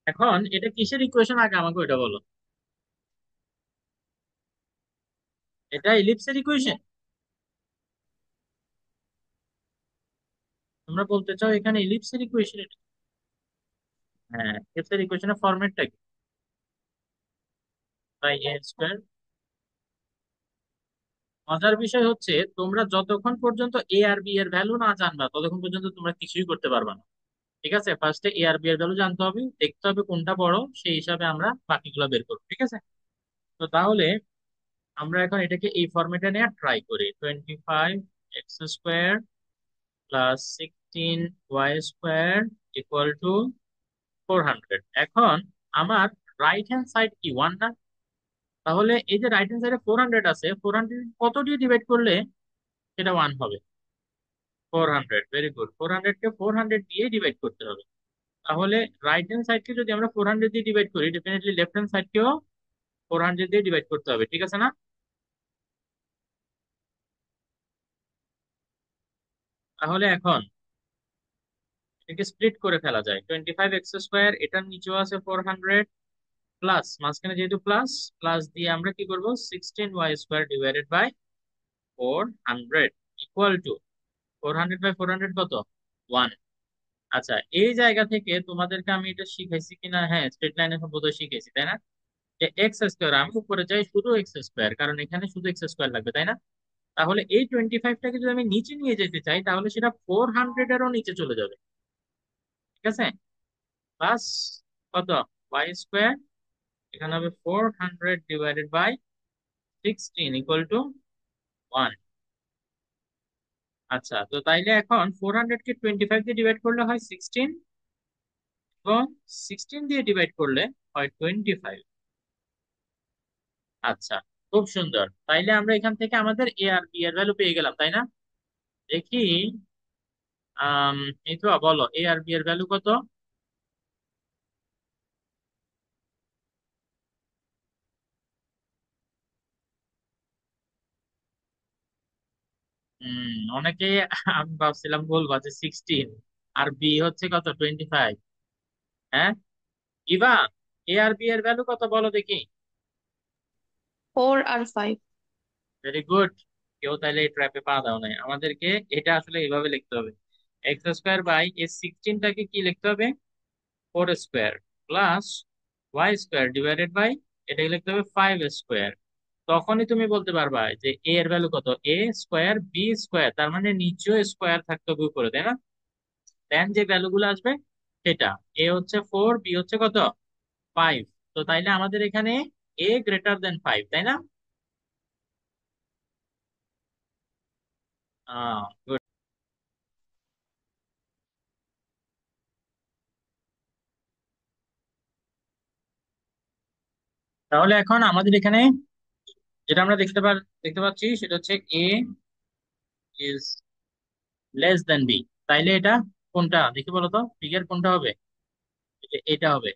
[SPEAKER 1] এখন এটা কিসের ইকুয়েশন আগে আমাকে ওইটা বলো। এটা ইলিপসের ইকুয়েশন? তোমরা বলতে চাও এখানে ইলিপসের ইকুয়েশন এটা? হ্যাঁ, ইলিপসের ইকুয়েশনের ফরম্যাটটা কি? By a square. মজার বিষয় হচ্ছে তোমরা যতক্ষণ পর্যন্ত এ আর বি এর ভ্যালু না জানবা ততক্ষণ পর্যন্ত তোমরা কিছুই করতে পারবা না। ঠিক আছে, ফার্স্টে এ আর বি এর ভ্যালু জানতে হবে, দেখতে হবে কোনটা বড়, সেই হিসাবে আমরা বাকিগুলো বের করবো। ঠিক আছে, তো তাহলে আমরা এখন এটাকে এই ফরম্যাটে নেওয়ার ট্রাই করি। 25x square plus 16y square equal two 400। এখন আমার রাইট হ্যান্ড সাইড কি 1 না? তাহলে এই যে রাইট হ্যান্ড সাইডে 400 আছে, 400 কত দিয়ে ডিভাইড করলে সেটা 1 হবে? 400, ভেরি গুড, 400 কে 400 দিয়ে ডিভাইড করতে হবে। তাহলে রাইট হ্যান্ড সাইডকে যদি আমরা 400 দিয়ে ডিভাইড করি, ডেফিনেটলি লেফট হ্যান্ড সাইডকেও 400 দিয়ে ডিভাইড করতে হবে, ঠিক আছে না? তাহলে এখন এটাকে স্প্লিট করে ফেলা যায়, 25x স্কোয়ার, এটার নিচেও আছে 400, প্লাস মাঝখানে যেহেতু প্লাস, প্লাস দিয়ে আমরা কি করব, 16y square divided by 400 equal to 400/400 কত, 1। আচ্ছা, এই জায়গা থেকে তোমাদেরকে আমি এটা শিখাইছি কিনা, হ্যাঁ স্ট্রেট লাইনে সম্ভবত শিখাইছি, তাই না? যে এক্স স্কোয়ার, আমি উপরে চাই শুধু এক্স স্কোয়ার, কারণ এখানে শুধু এক্স স্কোয়ার লাগবে, তাই না? তাহলে এই 25টাকে যদি আমি নিচে নিয়ে যেতে চাই, তাহলে সেটা 400-এরও নিচে চলে যাবে, ঠিক আছে? প্লাস কত, ওয়াই স্কোয়ার, এখানে হবে 400/16 ইকুয়াল টু 1। আচ্ছা, তো তাইলে এখন 400-কে 25 দিয়ে ডিভাইড করলে হয় 16, এবং 16 দিয়ে ডিভাইড করলে হয় 25। আচ্ছা, খুব সুন্দর। তাইলে আমরা এখান থেকে আমাদের এ আর বি এর ভ্যালু পেয়ে গেলাম, তাই না? দেখি, আম এই তো, বলো এ আর বি এর ভ্যালু কত? অনেকে, আমি ভাবছিলাম বলবা যে 16, আর বি হচ্ছে কত, 25। হ্যাঁ, ইভা, এ আর বি এর ভ্যালু কত বলো দেখি।
[SPEAKER 3] 4 আর 5।
[SPEAKER 1] Very good. কেউ তাইলে এই ট্র্যাপে পা দাও নাই, আমাদেরকে এটা আসলে এইভাবে লিখতে হবে, এক্স স্কোয়ার বাই এই 16টাকে কি লিখতে হবে, 4 square, plus y square divided by, এটাকে লিখতে হবে 5 স্কোয়ার। তখনই তুমি বলতে পারবা যে এ এর ভ্যালু কত, এ স্কোয়ার বি স্কোয়ার, তার মানে নিচেও স্কোয়ার থাকতে হবে উপরে, তাই না? দেন যে ভ্যালু গুলো আসবে সেটা, এ হচ্ছে 4, বি হচ্ছে কত, 5। তো তাইলে আমাদের এখানে এ গ্রেটার দেন 5, তাই না? গুড। তাহলে এখন আমাদের এখানে যেটা আমরা দেখতে পাচ্ছি সেটা হচ্ছে এ ইজ লেস দেন বি। তাইলে এটা কোনটা দেখি বলো তো, ফিগার কোনটা হবে? এটা হবে,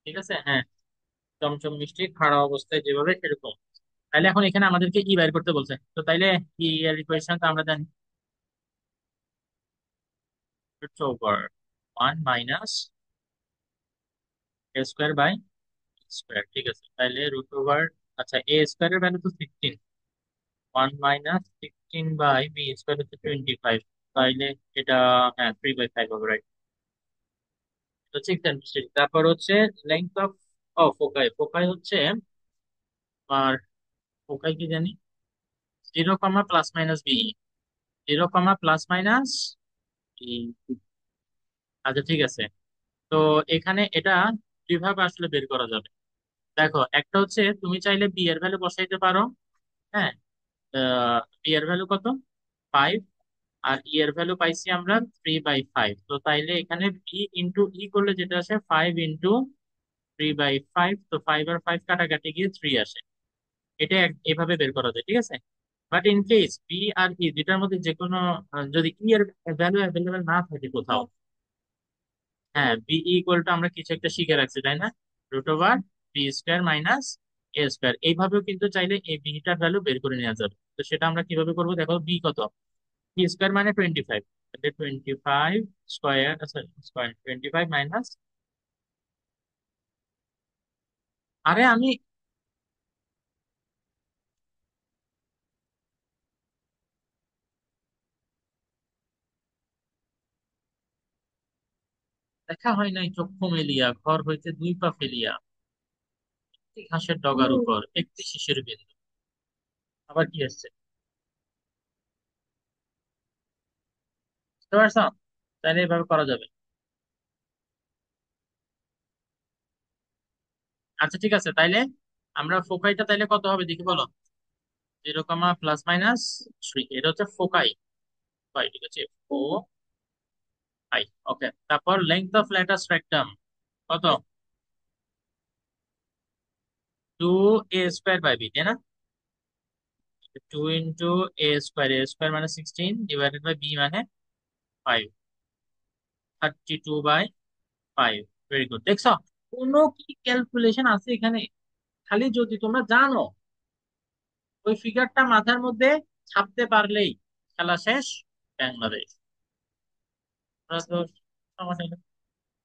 [SPEAKER 1] ঠিক আছে, হ্যাঁ। চমচম মিষ্টি খাড়া অবস্থায় যেভাবে সেরকম। তাইলে এখন এখানে আমাদেরকে ই বাইর করতে বলছে, তো তাইলে ই এর ইকুয়েশন তো আমরা জানি, root over 1 - a square by square, ঠিক আছে। তাইলে রুট ওভার, আচ্ছা এ স্কোয়ারের ভ্যালু তো 16, 1 - 16/b স্কোয়ার হচ্ছে 25। তাইলে এটা, হ্যাঁ 3/5 হবে, রাইট। তো 6 and 6, তারপর হচ্ছে লেংথ অফ, ও ফোকাই, ফোকাই হচ্ছে আর, ফোকাই কি জানি, 0, plus minus b, 0, plus minus b. আচ্ছা ঠিক আছে। তো এখানে এটা দুইভাবে আসলে বের করা যাবে। দেখো, একটা হচ্ছে তুমি চাইলে বি এর ভ্যালু বসাইতে পারো, হ্যাঁ। বি এর ভ্যালু কত, 5, আর ই এর ভ্যালু পাইছি আমরা 3/5। তো তাইলে এখানে বি ইন্টু ই করলে যেটা আসে 5 × 3/5, তো 5 আর 5 কাটাকাটি গিয়ে 3 আসে। এটা এভাবে বের করা যায়, ঠিক আছে। বাট ইন কেস বি আর ই দুটার মধ্যে যে কোনো, যদি ই এর ভ্যালু অ্যাভেলেবেল না থাকে কোথাও, হ্যাঁ, বি ইকুয়াল টু আমরা কিছু একটা শিখে রাখছি, তাই না, root over b square minus a square. এইভাবেও কিন্তু চাইলে এই বিটার ভ্যালু বের করে নেওয়া যাবে। তো সেটা আমরা কিভাবে করবো, দেখো বি কত, বি স্কোয়ার মানে 25, 25 স্কোয়ার, স্কোয়ার 25 মাইনাস, আরে আমি দেখা হয় নাই চক্ষু মেলিয়া, ঘর হইতে 2 পা ফেলিয়া, একটি ঘাসের ডগার
[SPEAKER 2] হুম।
[SPEAKER 1] উপর একটি শিশির বিন্দু। আবার কি আসছে, বুঝতে পারছো? তাহলে এভাবে করা যাবে। আচ্ছা ঠিক আছে, তাইলে আমরা ফোকাইটা তাইলে কত হবে দেখি বলো, 0, প্লাস মাইনাস 3, এটা হচ্ছে ফোকাই, ফাই, ঠিক আছে, ও আই, ওকে। তারপর লেংথ অফ ল্যাটাস রেক্টাম কত, 2a² বাই বি, তাই না? 2 × a² মানে 16 ডিভাইডেড বাই বি মানে 5, 32/5। ভেরি গুড, দেখছো? কোনো কি ক্যালকুলেশন আছে এখানে? খালি যদি তোমরা জানো, ওই ফিগারটা মাথার মধ্যে ছাপতে পারলেই খেলা শেষ, বাংলাদেশ। ওরা তো সমস্যা নেই।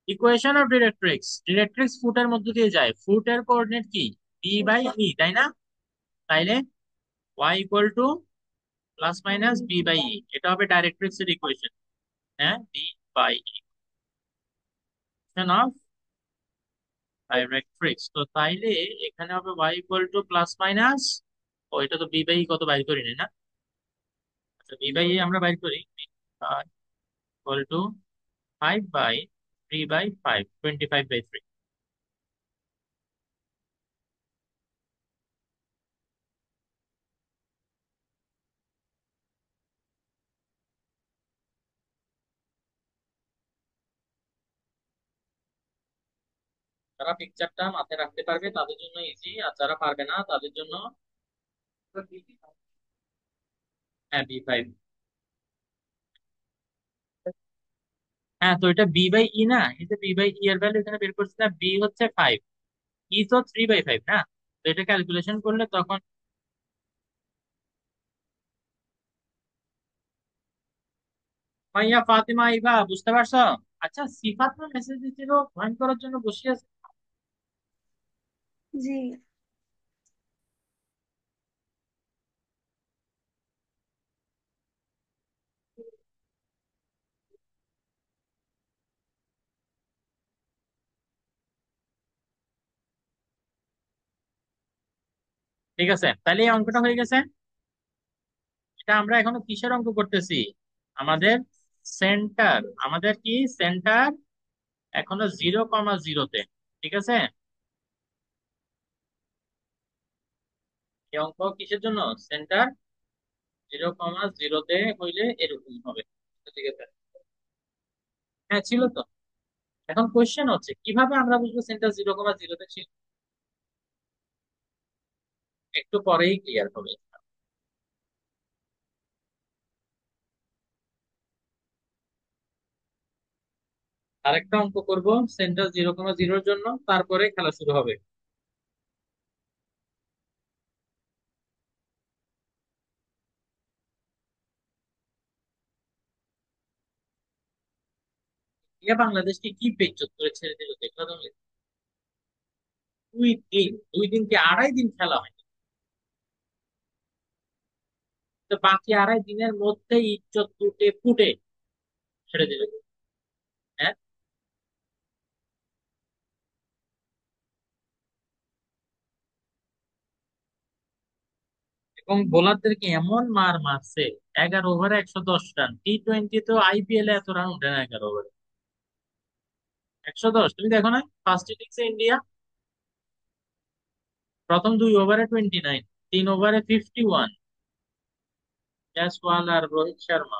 [SPEAKER 1] ইকুয়েশন অফ ডিরেক্ট্রিক্স, ডিরেক্ট্রিক্স ফুটের মধ্যে দিয়ে যায়, ফুটের কোঅর্ডিনেট কি? বি বাই ই, তাই না? তাইলে y equal to plus minus b by e, এটা হবে ডাইরেক্ট্রিক্স এর ইকুয়েশন। হ্যাঁ, b by equation of directrix. তো তাইলে এখানে হবে Y equal to plus minus, ও এটা তো বি বাই ই কত বাইর করি না? আচ্ছা, বি বাই ই আমরা বাইর করি, ইকুয়াল টু 5/3/5, 25/3। যারা পিকচারটা মাথায় রাখতে পারবে তাদের জন্য ইজি, আর যারা পারবে না তাদের জন্য, হ্যাঁ বি 5। হ্যাঁ, তো এটা বি বাই ই না, এই যে বি বাই ই এর ভ্যালু এখানে বের করছি না, বি হচ্ছে 5, ই তো 3/5 না। তো এটা ক্যালকুলেশন করলে তখন, ভাইয়া ফাতিমা ইভা বুঝতে পারছো? আচ্ছা, সিফাত মেসেজ দিছিল জয়েন করার জন্য, বসে আছে।
[SPEAKER 2] জি।
[SPEAKER 1] ঠিক আছে, তাহলে এই অঙ্কটা হয়ে গেছে। এটা আমরা এখনো কিসের অঙ্ক করতেছি? আমাদের সেন্টার, আমাদের কি সেন্টার এখনো 0,0-তে। ঠিক আছে, এই অঙ্ক কিসের জন্য? সেন্টার 0,0-তে হইলে এরকম হবে। ঠিক আছে, হ্যাঁ ছিল তো। এখন কোয়েশ্চেন হচ্ছে কিভাবে আমরা বুঝবো সেন্টার 0,0-তে ছিল? একটু পরেই ক্লিয়ার হবে। আরেকটা অঙ্ক করব সেন্টার 0,0-র জন্য, তারপরে খেলা শুরু হবে। ইন্ডিয়া বাংলাদেশকে কি বেইজ্জত করে ছেড়ে দিল দেখলা তুমি? 2 দিন, 2 দিন কি 2.5 দিন খেলা হয়, তো বাকি 2.5 দিনের মধ্যে ইজ্জত টুটে ফুটে ছেড়ে দিল। হ্যাঁ, এবং বোলারদেরকে এমন মার মারছে, 11 ওভারে 110 রান। T20 তো আইপিএল এত রান উঠে না 11 ওভারে 110। তুমি দেখো না, ফার্স্ট ইনিংসে ইন্ডিয়া প্রথম 2 ওভারে 29, 3 ওভারে 51, জয়সওয়াল আর রোহিত শর্মা।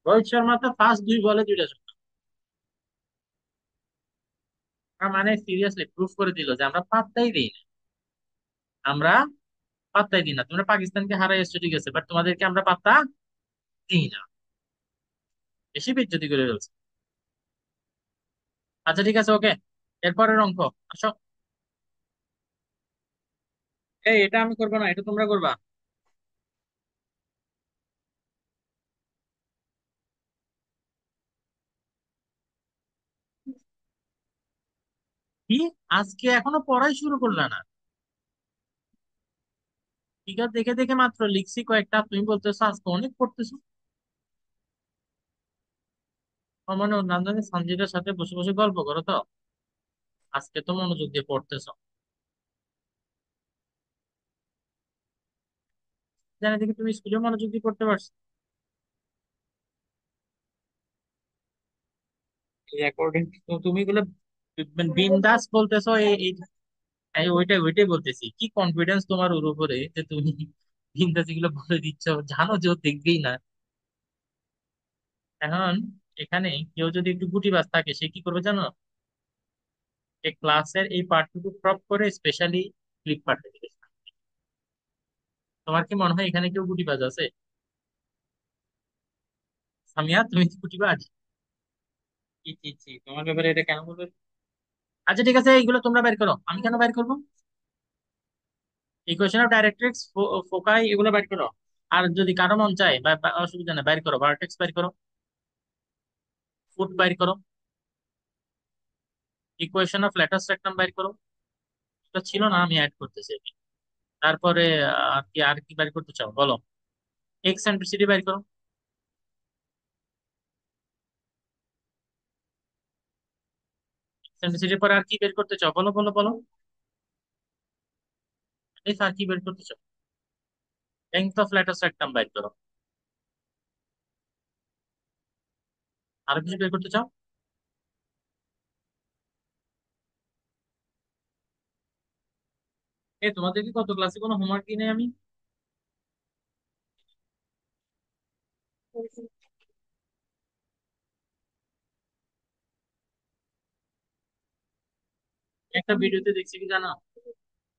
[SPEAKER 1] রোহিত শর্মা তো ফার্স্ট 2 বলে 2টা ছক্কা। মানে সিরিয়াসলি প্রুফ করে দিল যে আমরা পাত্তাই দিই না, আমরা পাত্তাই দিই না। তোমরা পাকিস্তানকে হারাই এসছো ঠিক আছে, বাট তোমাদেরকে আমরা পাত্তা দিই না, বেশি বেইজ্জতি করে ফেলছে। আচ্ছা ঠিক আছে, ওকে, এরপরের অঙ্ক আসো। এই এটা আমি করবো না, এটা তোমরা করবা। কি, আজকে এখনো পড়াই শুরু করলা না? ফিগার দেখে দেখে মাত্র লিখছি কয়েকটা, তুমি বলতেছো আজকে অনেক পড়তেছো। আমার মনে হয় নান্দনিক সঞ্জিতার সাথে বসে বসে গল্প করো তো, আজকে তো মনোযোগ দিয়ে পড়তেছো। জানি দেখি তুমি স্কুলে মনোযোগ দিয়ে পড়তে পারছো। অ্যাকর্ডিং তুমি গুলো বিন্দাস বলতেছো, এই ওইটাই ওইটাই বলতেছি, কি কনফিডেন্স তোমার ওর উপরে যে তুমি বিন্দাস এগুলো বলে দিচ্ছ, জানো যে ও দেখবেই না। এখন এখানে কেউ যদি একটু গুটিবাজ থাকে সে কি করবে জানো? এই ক্লাসের এই পার্টটুকু ক্রপ করে স্পেশালি ক্লিপ পাঠিয়ে দিবে। তোমার কি মনে হয় এখানে কেউ গুটিবাজ আছে? সামিয়া, তুমি কি গুটিবাজ? ছি ছি ছি, তোমার ব্যাপারে এটা কেন বলবে? আচ্ছা ঠিক আছে, এইগুলো তোমরা বের করো, আমি কেন বের করবো? ইকুয়েশন অফ ডাইরেক্ট্রিক্স, ফোকাই, এগুলো বের করো। আর যদি কারো মন চায় বা অসুবিধা নেই, বের করো, ভার্টেক্স বের করো, ফুট বের করো, ইকুয়েশন অফ ল্যাটাস রেকটাম বের করো। এটা ছিল না, আমি অ্যাড করতেছি। তারপরে আর কি বের করতে চাও বলো? এক্সেন্ট্রিসিটি বের করো। এক্সেন্ট্রিসিটির পরে আর কি বের করতে চাও? বলো বলো বলো। এই আর কি বের করতে চাও? লেংথ অফ ল্যাটাস রেকটাম বের করো। আর কিছু বের করতে চাও? তোমাদের কি কত ক্লাসে কোনো হোমওয়ার্ক দিই নাই আমি? একটা ভিডিওতে দেখছি কি জানো,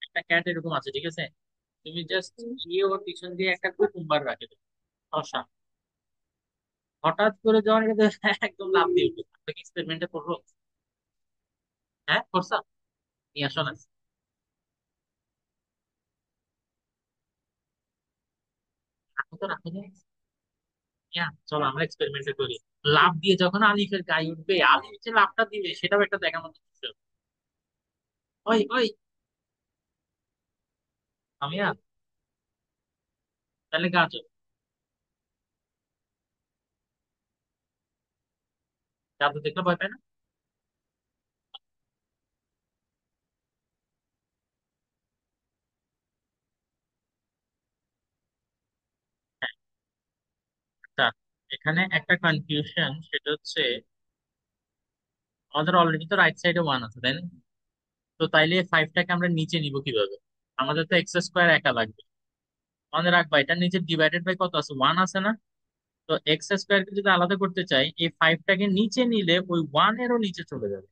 [SPEAKER 1] একটা ক্যাট এরকম আছে, ঠিক আছে? তুমি জাস্ট গিয়ে ওর পিছন দিয়ে একটা কুকুম্বার রাখে দাও, শসা, হঠাৎ করে যখন কিন্তু একদম লাফ দিয়ে উঠবে। এক্সপেরিমেন্টে করবো? হ্যাঁ করছা? নিয়ে আসো না। রাখো তো, রাখো তো। চলো আমরা এক্সপেরিমেন্টে করি। লাফ দিয়ে যখন আলিফের গায়ে উঠবে, আলিফ যে লাফটা দিবে সেটাও একটা দেখার মতো কিছু। ওই ওই, আমি তাহলে গাজর। জাদু দেখলে ভয় পায় না? তা এখানে একটা কনফিউশন, সেটা হচ্ছে আমাদের অলরেডি তো রাইট সাইডে ওয়ান আছে, তাই না? তো তাইলে ফাইভটাকে আমরা নিচে নিব কিভাবে? আমাদের তো এক্স স্কোয়ার একা লাগবে। আমাদের রাখবা, এটার নিচে ডিভাইডেড বাই কত আছে? ওয়ান আছে না? তো এক্স স্কোয়ারকে যদি আলাদা করতে চাই, এই ফাইভটাকে নিচে নিলে ওই ওয়ান এরও নিচে চলে যাবে।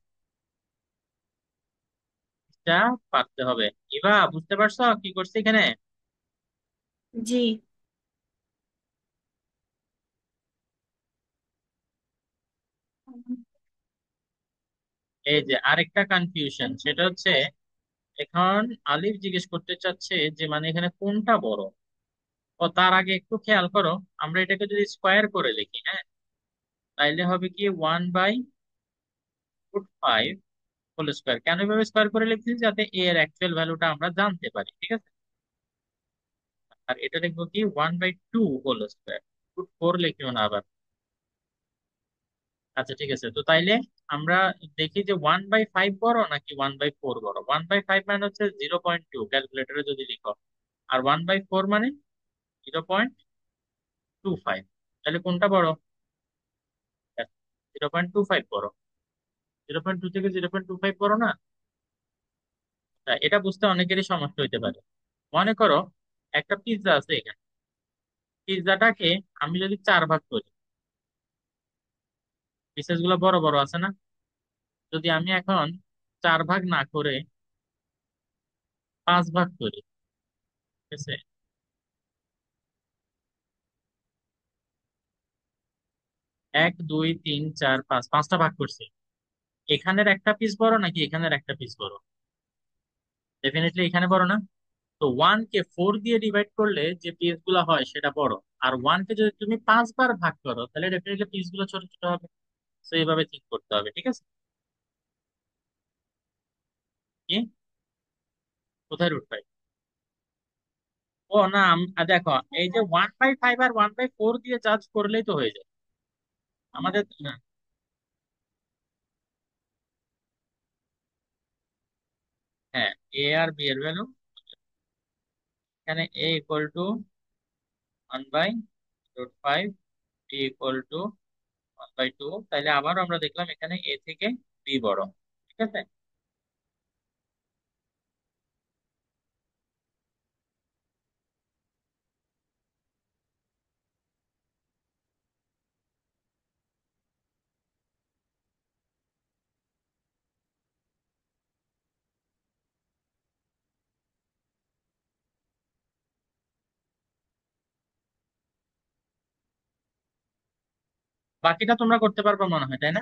[SPEAKER 1] এটা পারতে হবে। এবার বুঝতে পারছো কি করছে এখানে?
[SPEAKER 3] জি।
[SPEAKER 1] এই যে আরেকটা কনফিউশন, সেটা হচ্ছে এখন আলিফ জিজ্ঞেস করতে চাচ্ছে যে মানে এখানে কোনটা বড়। ও তার আগে একটু খেয়াল করো, আমরা এটাকে যদি স্কোয়ার করে লিখি, হ্যাঁ, তাইলে হবে কি 1/√5 হোল স্কোয়ার। কেন এভাবে স্কোয়ার করে লিখছি? যাতে a এর অ্যাকচুয়াল ভ্যালুটা আমরা জানতে পারি, ঠিক আছে? আর এটা লিখবো কি 1/2 হোল স্কোয়ার। √4 লিখিও না আবার। আচ্ছা ঠিক আছে, তো তাইলে আমরা দেখি যে 1/5 বড় নাকি 1/4 বড়। 1/5 মানে হচ্ছে 0.2, ক্যালকুলেটরে যদি লিখো। আর 1/4 মানে 0.25। তাহলে কোনটা বড়? 0.25 বড়। 0.2 থেকে 0.25 বড় না? তা এটা বুঝতে অনেকেরই সমস্যা হইতে পারে। মনে করো একটা পিৎজা আছে এখানে। পিৎজাটাকে আমি যদি চার ভাগ করি, পিসেস গুলো বড় বড় আছে না? যদি আমি এখন চার ভাগ না করে পাঁচ ভাগ করি, ঠিক আছে? 1 2 3 4 5, পাঁচটা ভাগ করছি। এখানের একটা পিস বড় নাকি এখানের একটা পিস বড়? ডেফিনেটলি এখানে বড় না? তো ওয়ান কে ফোর দিয়ে ডিভাইড করলে যে পিস গুলো হয় সেটা বড়। আর ওয়ান কে যদি তুমি পাঁচবার ভাগ করো, তাহলে ডেফিনেটলি পিস গুলো ছোট ছোট হবে। তো এইভাবে ঠিক করতে হবে, ঠিক আছে? কি? কোথায় √5? ও না, দেখো, এই যে 1/5 আর 1/4 দিয়ে জাজ করলেই তো হয়ে যায় আমাদের। হ্যাঁ, হ্যাঁ, এ আর বি এর ভ্যালু এখানে a = 1/√5, b = 1/2। তাইলে আবার আমরা দেখলাম এখানে এ থেকে বি বড়, ঠিক আছে? বাকিটা তোমরা করতে পারবে মনে হয়, তাই না?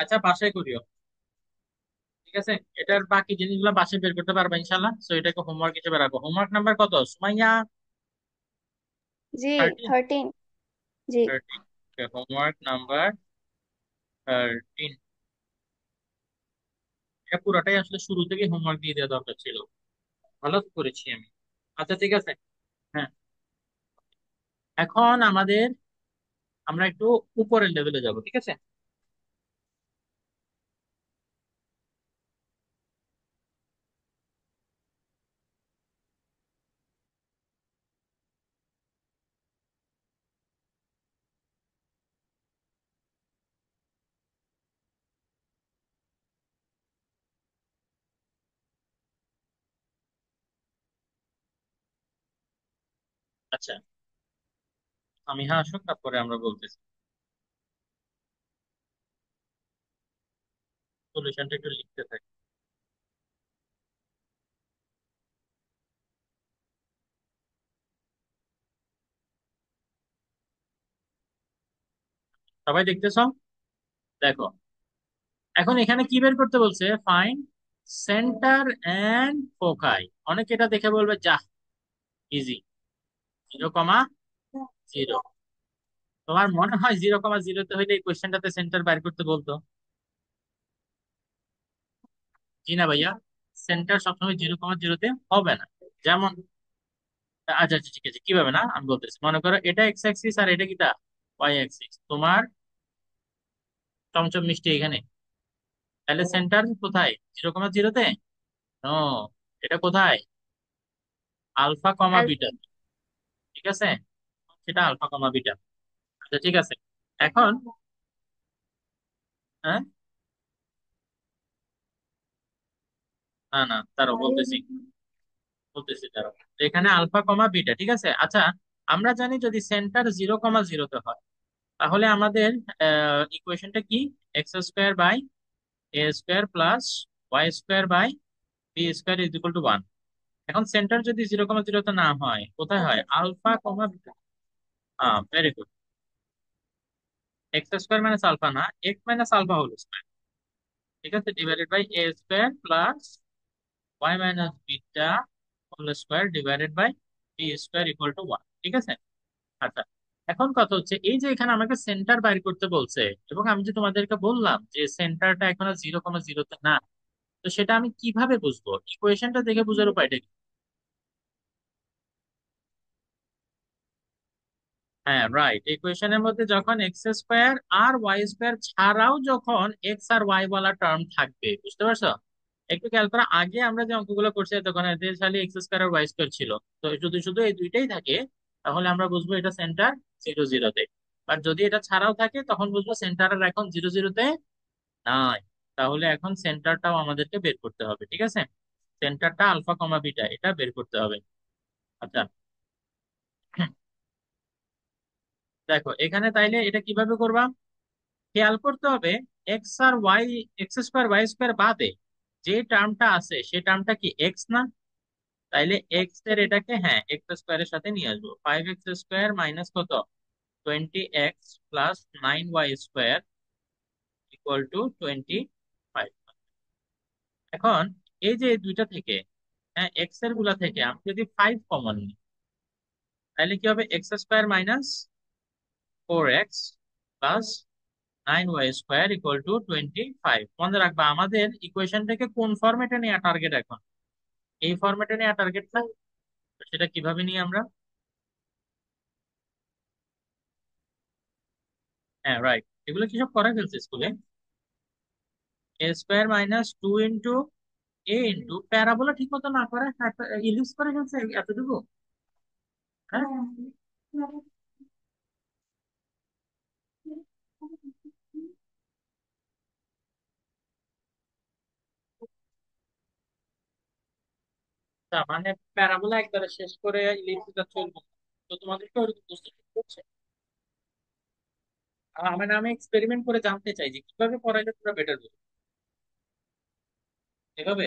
[SPEAKER 1] আচ্ছা, বাসায় করিও। ঠিক আছে, এটার বাকি জিনিসগুলো বাসায় বের করতে পারবে ইনশাল্লাহ। তো এটাকে হোমওয়ার্ক হিসেবে রাখো। হোমওয়ার্ক নাম্বার কত সুমাইয়া?
[SPEAKER 2] জি।
[SPEAKER 1] 13।
[SPEAKER 2] 13। জি।
[SPEAKER 1] 13। Homework number 13। এটা পুরোটাই আসলে শুরু থেকে হোমওয়ার্ক দিয়ে দেওয়া দরকার ছিল। ভালো তো করেছি আমি। আচ্ছা ঠিক আছে। হ্যাঁ, এখন আমরা একটু উপরের লেভেলে যাব, ঠিক আছে? আচ্ছা, আমি হ্যাঁ আসুক, তারপরে আমরা বলতেছি। সলিউশনটা একটু লিখতে থাকি। সবাই দেখতেছো? দেখো, এখন এখানে কি বের করতে বলছে? Find centre and foci. অনেকে এটা দেখে বলবে যা ইজি, 0,0। তোমার মনে হয় 0,0-তে হইলে এই কোয়েশ্চেনটাতে সেন্টার বাইর করতে বলতো? জি না ভাইয়া, সেন্টার সবসময় 0,0-তে হবে না। যেমন, আচ্ছা আচ্ছা ঠিক আছে, কিভাবে না আমি বলতেছি। মনে করো এটা এক্স অ্যাক্সিস আর এটা কিটা ওয়াই অ্যাক্সিস। তোমার চমচম মিষ্টি এখানে, তাহলে সেন্টার কোথায়? 0,0-তে? নো, এটা কোথায়? Alpha comma
[SPEAKER 2] alpha.
[SPEAKER 1] বিটা। ঠিক আছে, সেটা আলফা কমা বিটা। আচ্ছা ঠিক আছে। এখন হ্যাঁ, না না, তারও বলতেছি, তারও। তো এখানে আলফা কমা বিটা, ঠিক আছে। আচ্ছা, আমরা জানি যদি সেন্টার 0,0-তে হয়, তাহলে আমাদের ইকুয়েশনটা কি? X square by a square plus y square by b square is equal to 1। এখন সেন্টার যদি 0,0-তে না হয়, কোথায় হয়? Alpha comma beta. Very good. X square minus alpha না, x minus alpha whole square. ঠিক আছে, divided by a square plus y minus beta whole square divided by b square equal to 1। ঠিক আছে। আচ্ছা, এখন কথা হচ্ছে এই যে এখানে আমাকে সেন্টার বাইর করতে বলছে, এবং আমি যে তোমাদেরকে বললাম যে সেন্টারটা এখনো 0,0-তে না, তো সেটা আমি কিভাবে বুঝবো? ইকুয়েশনটা দেখে বুঝার উপায়টা কি? হ্যাঁ রাইট, ইকুয়েশনের মধ্যে যখন এক্স স্কোয়ার আর ওয়াই স্কোয়ার ছাড়াও যখন এক্স আর ওয়াই বলা টার্ম থাকবে, বুঝতে পারছো? একটু খেয়াল করো, আগে আমরা যে অঙ্কগুলো করছি তখন এদের খালি এক্স স্কোয়ার আর ওয়াই স্কোয়ার ছিল। তো যদি শুধু এই দুইটাই থাকে, তাহলে আমরা বুঝবো এটা সেন্টার 0,0-তে। আর যদি এটা ছাড়াও থাকে, তখন বুঝবো সেন্টার আর এখন 0,0-তে নাই। তাহলে এখন সেন্টারটাও আমাদেরকে বের করতে হবে, ঠিক আছে? সেন্টারটা আলফা কমা বিটা, এটা বের করতে হবে। আচ্ছা, দেখো এখানে তাইলে এটা কিভাবে করবা? খেয়াল করতে হবে, এক্স আর y, x square y square বাদে যে টার্মটা আছে সেই টার্মটা কি এক্স না? তাইলে এক্স এর এটাকে হ্যাঁ এক্স স্কোয়ারের সাথে নিয়ে আসবো। 5x স্কোয়ার মাইনাস কত, 20x plus 9y square equal to 25। এখন এই যে এই দুইটা থেকে, হ্যাঁ এক্স এর গুলা থেকে আমি যদি 5 কমন নিই, তাহলে কি হবে? X square minus 4x plus 9y square equal to 25। মনে রাখবা আমাদের ইকুয়েশনটাকে কোন ফরম্যাটে নেওয়া টার্গেট এখন? এই ফরম্যাটে নেওয়া টার্গেট না? তো সেটা কিভাবে নিই আমরা? হ্যাঁ রাইট, এগুলো কি সব করা ফেলছে স্কুলে? এ স্কোয়ার মাইনাস 2 ইন্টু এ ইন্টু প্যারাবোলা ঠিক মতো না করে ইলিপস করে ফেলছে এতটুকু। হ্যাঁ, মানে প্যারাবোলা একবারে শেষ করে ইলিপসটা চলবে না। তো তোমাদেরকে ওরকম বুঝতে ঠিক করছে। মানে আমি এক্সপেরিমেন্ট করে জানতে চাই যে কিভাবে পড়াইলে তোমরা বেটার বুঝবে। এভাবে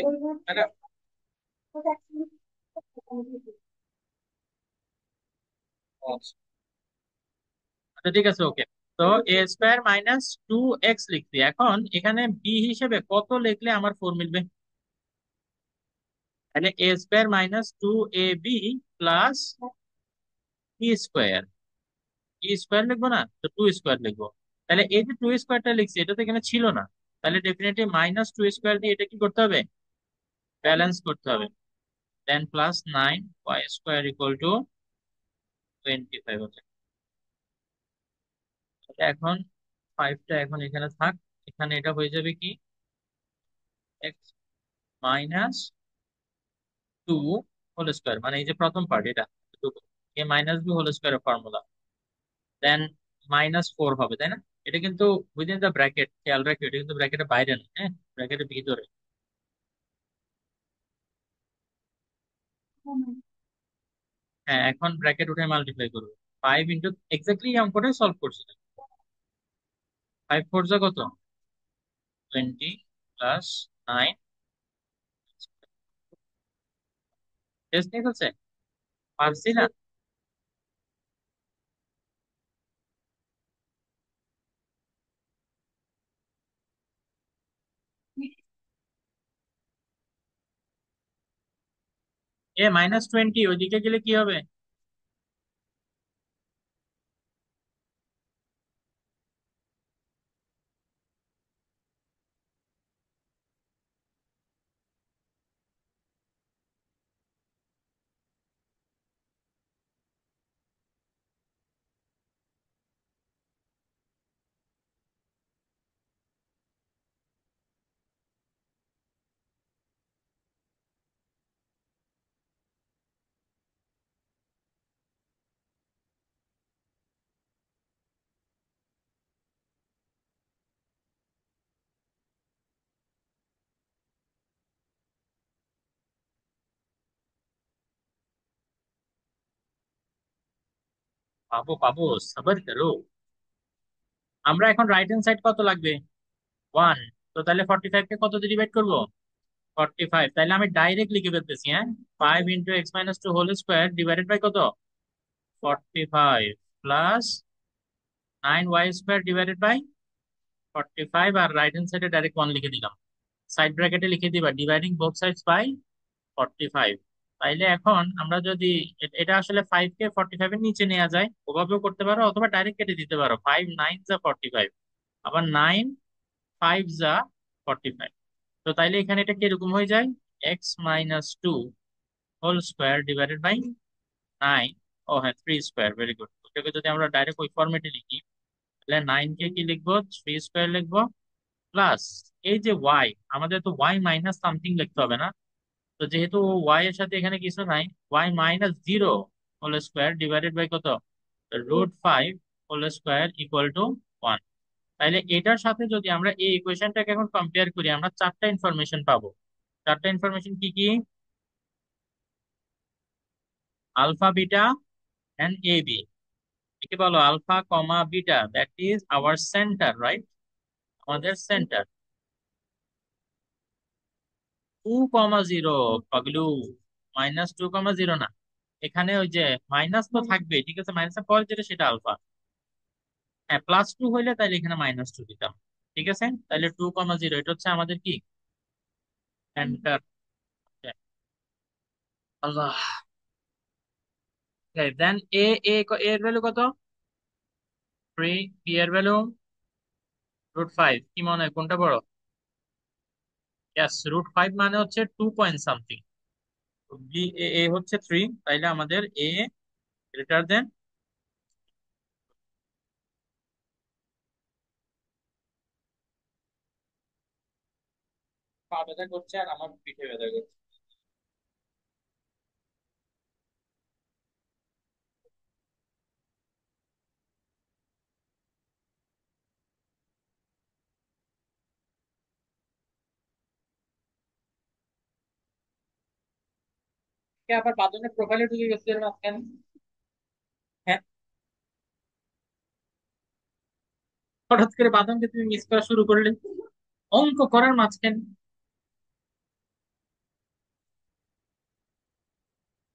[SPEAKER 1] মানে, আচ্ছা ঠিক আছে, ওকে। তো এ স্কোয়ার মাইনাস 2x লিখছি, এখন এখানে বি হিসেবে কত লিখলে আমার 4 মিলবে? তাহলে a square minus 2ab plus b square, b square লিখবো না তো 2 স্কোয়ার লিখবো। তাহলে এই যে 2 স্কোয়ারটা লিখছি এটা তো এখানে ছিল না, তাহলে ডেফিনেটলি -2 স্কোয়ার দিয়ে এটা কি করতে হবে? ব্যালেন্স করতে হবে। Then plus 9 y square equal to 25 হচ্ছে। তাহলে এখন 5টা এখন এখানে থাক, এখানে এটা হয়ে যাবে কি এক্স মাইনাস 2 হোল স্কোয়ার, মানে এই যে প্রথম পার্ট এটা a minus b whole square formula, then -4 হবে, তাই না? এটা কিন্তু উইদিন দ্য ব্র্যাকেট, খেয়াল রাখি এটা কিন্তু ব্র্যাকেটের বাইরে না, হ্যাঁ ব্র্যাকেটের ভিতরে। হ্যাঁ এখন ব্র্যাকেট উঠে মাল্টিপ্লাই করবো, 5 ইন্টু এক্স্যাক্টলি অঙ্কটাই সলভ করছি। 5 4 যা কত? 20 প্লাস 9। টেস্ট নিয়ে ফেলছে, পারছি না। -20 ওইদিকে গেলে কি হবে? পাবো পাবো, সবার করো। আমরা এখন রাইট হ্যান্ড সাইড কত লাগবে? 1। তো তাহলে 45 কে কত দিয়ে ডিভাইড করবো? 45, তাহলে আমি ডাইরেক্ট লিখে ফেলতেছি, হ্যাঁ 5 × x - 2 whole square divided by কত? 45 plus 9 y square divided by 45, আর রাইট হ্যান্ড সাইডে ডাইরেক্ট 1 লিখে দিলাম। সাইড ব্র্যাকেটে লিখে দিবা ডিভাইডিং বোথ সাইডস বাই 45। তাইলে এখন আমরা যদি এটা আসলে 5 কে 45 এর নিচে নেওয়া যায় ওভাবেও করতে পারো, অথবা ডাইরেক্ট কেটে দিতে পারো, 5 9 যা 45, আবার 9 5 যা 45। তো তাইলে এখানে এটা কিরকম হয়ে যায়? x - 2 whole square divided by 9। ও হ্যাঁ 3 স্কোয়ার, ভেরি গুড। ওটাকে যদি আমরা ডাইরেক্ট ওই ফর্মেটে লিখি তাহলে 9 কে কি লিখবো? 3 স্কোয়ার লিখবো, প্লাস এই যে ওয়াই, আমাদের তো ওয়াই মাইনাস সামথিং লিখতে হবে না? তো যেহেতু ওয়াই এর সাথে এখানে কিছু নাই, y - 0 whole square divided by কত? √5 হোল স্কোয়ার ইকুয়াল টু 1। তাইলে এটার সাথে যদি আমরা এই ইকুয়েশনটাকে এখন কম্পেয়ার করি আমরা চারটা ইনফরমেশন পাবো। চারটা ইনফরমেশন কি কি? Alpha beta and a b. একে বলো alpha comma beta, that is our centre, right? আমাদের সেন্টার। 2,0 পাগলু, -2,0 না, এখানে ওই যে মাইনাস তো থাকবে, ঠিক আছে, মাইনাসের পরে যেটা সেটা আলফা। হ্যাঁ +2 হইলে তাহলে এখানে -2 দিতাম। ঠিক আছে, তাহলে 2,0 এটা হচ্ছে আমাদের কি সেন্টার। আল্লাহ। দেন এ এ এর ভ্যালু কত? 3। বি এর ভ্যালু √5। কি মনে হয় কোনটা বড়? ইয়াস, √5 মানে হচ্ছে 2 পয়েন্ট সামথিং। বি এ এ হচ্ছে 3, তাইলে আমাদের এ গ্রেটার দেন। পা ব্যথা করছে আর আমার পিঠে ব্যথা করছে। কে আবার বাদনের প্রোফাইলে ঢুকে গেছে এর মাঝখানে? হ্যাঁ, হঠাৎ করে বাদনকে তুমি মিস করা শুরু করলে অঙ্ক করার মাঝখানে।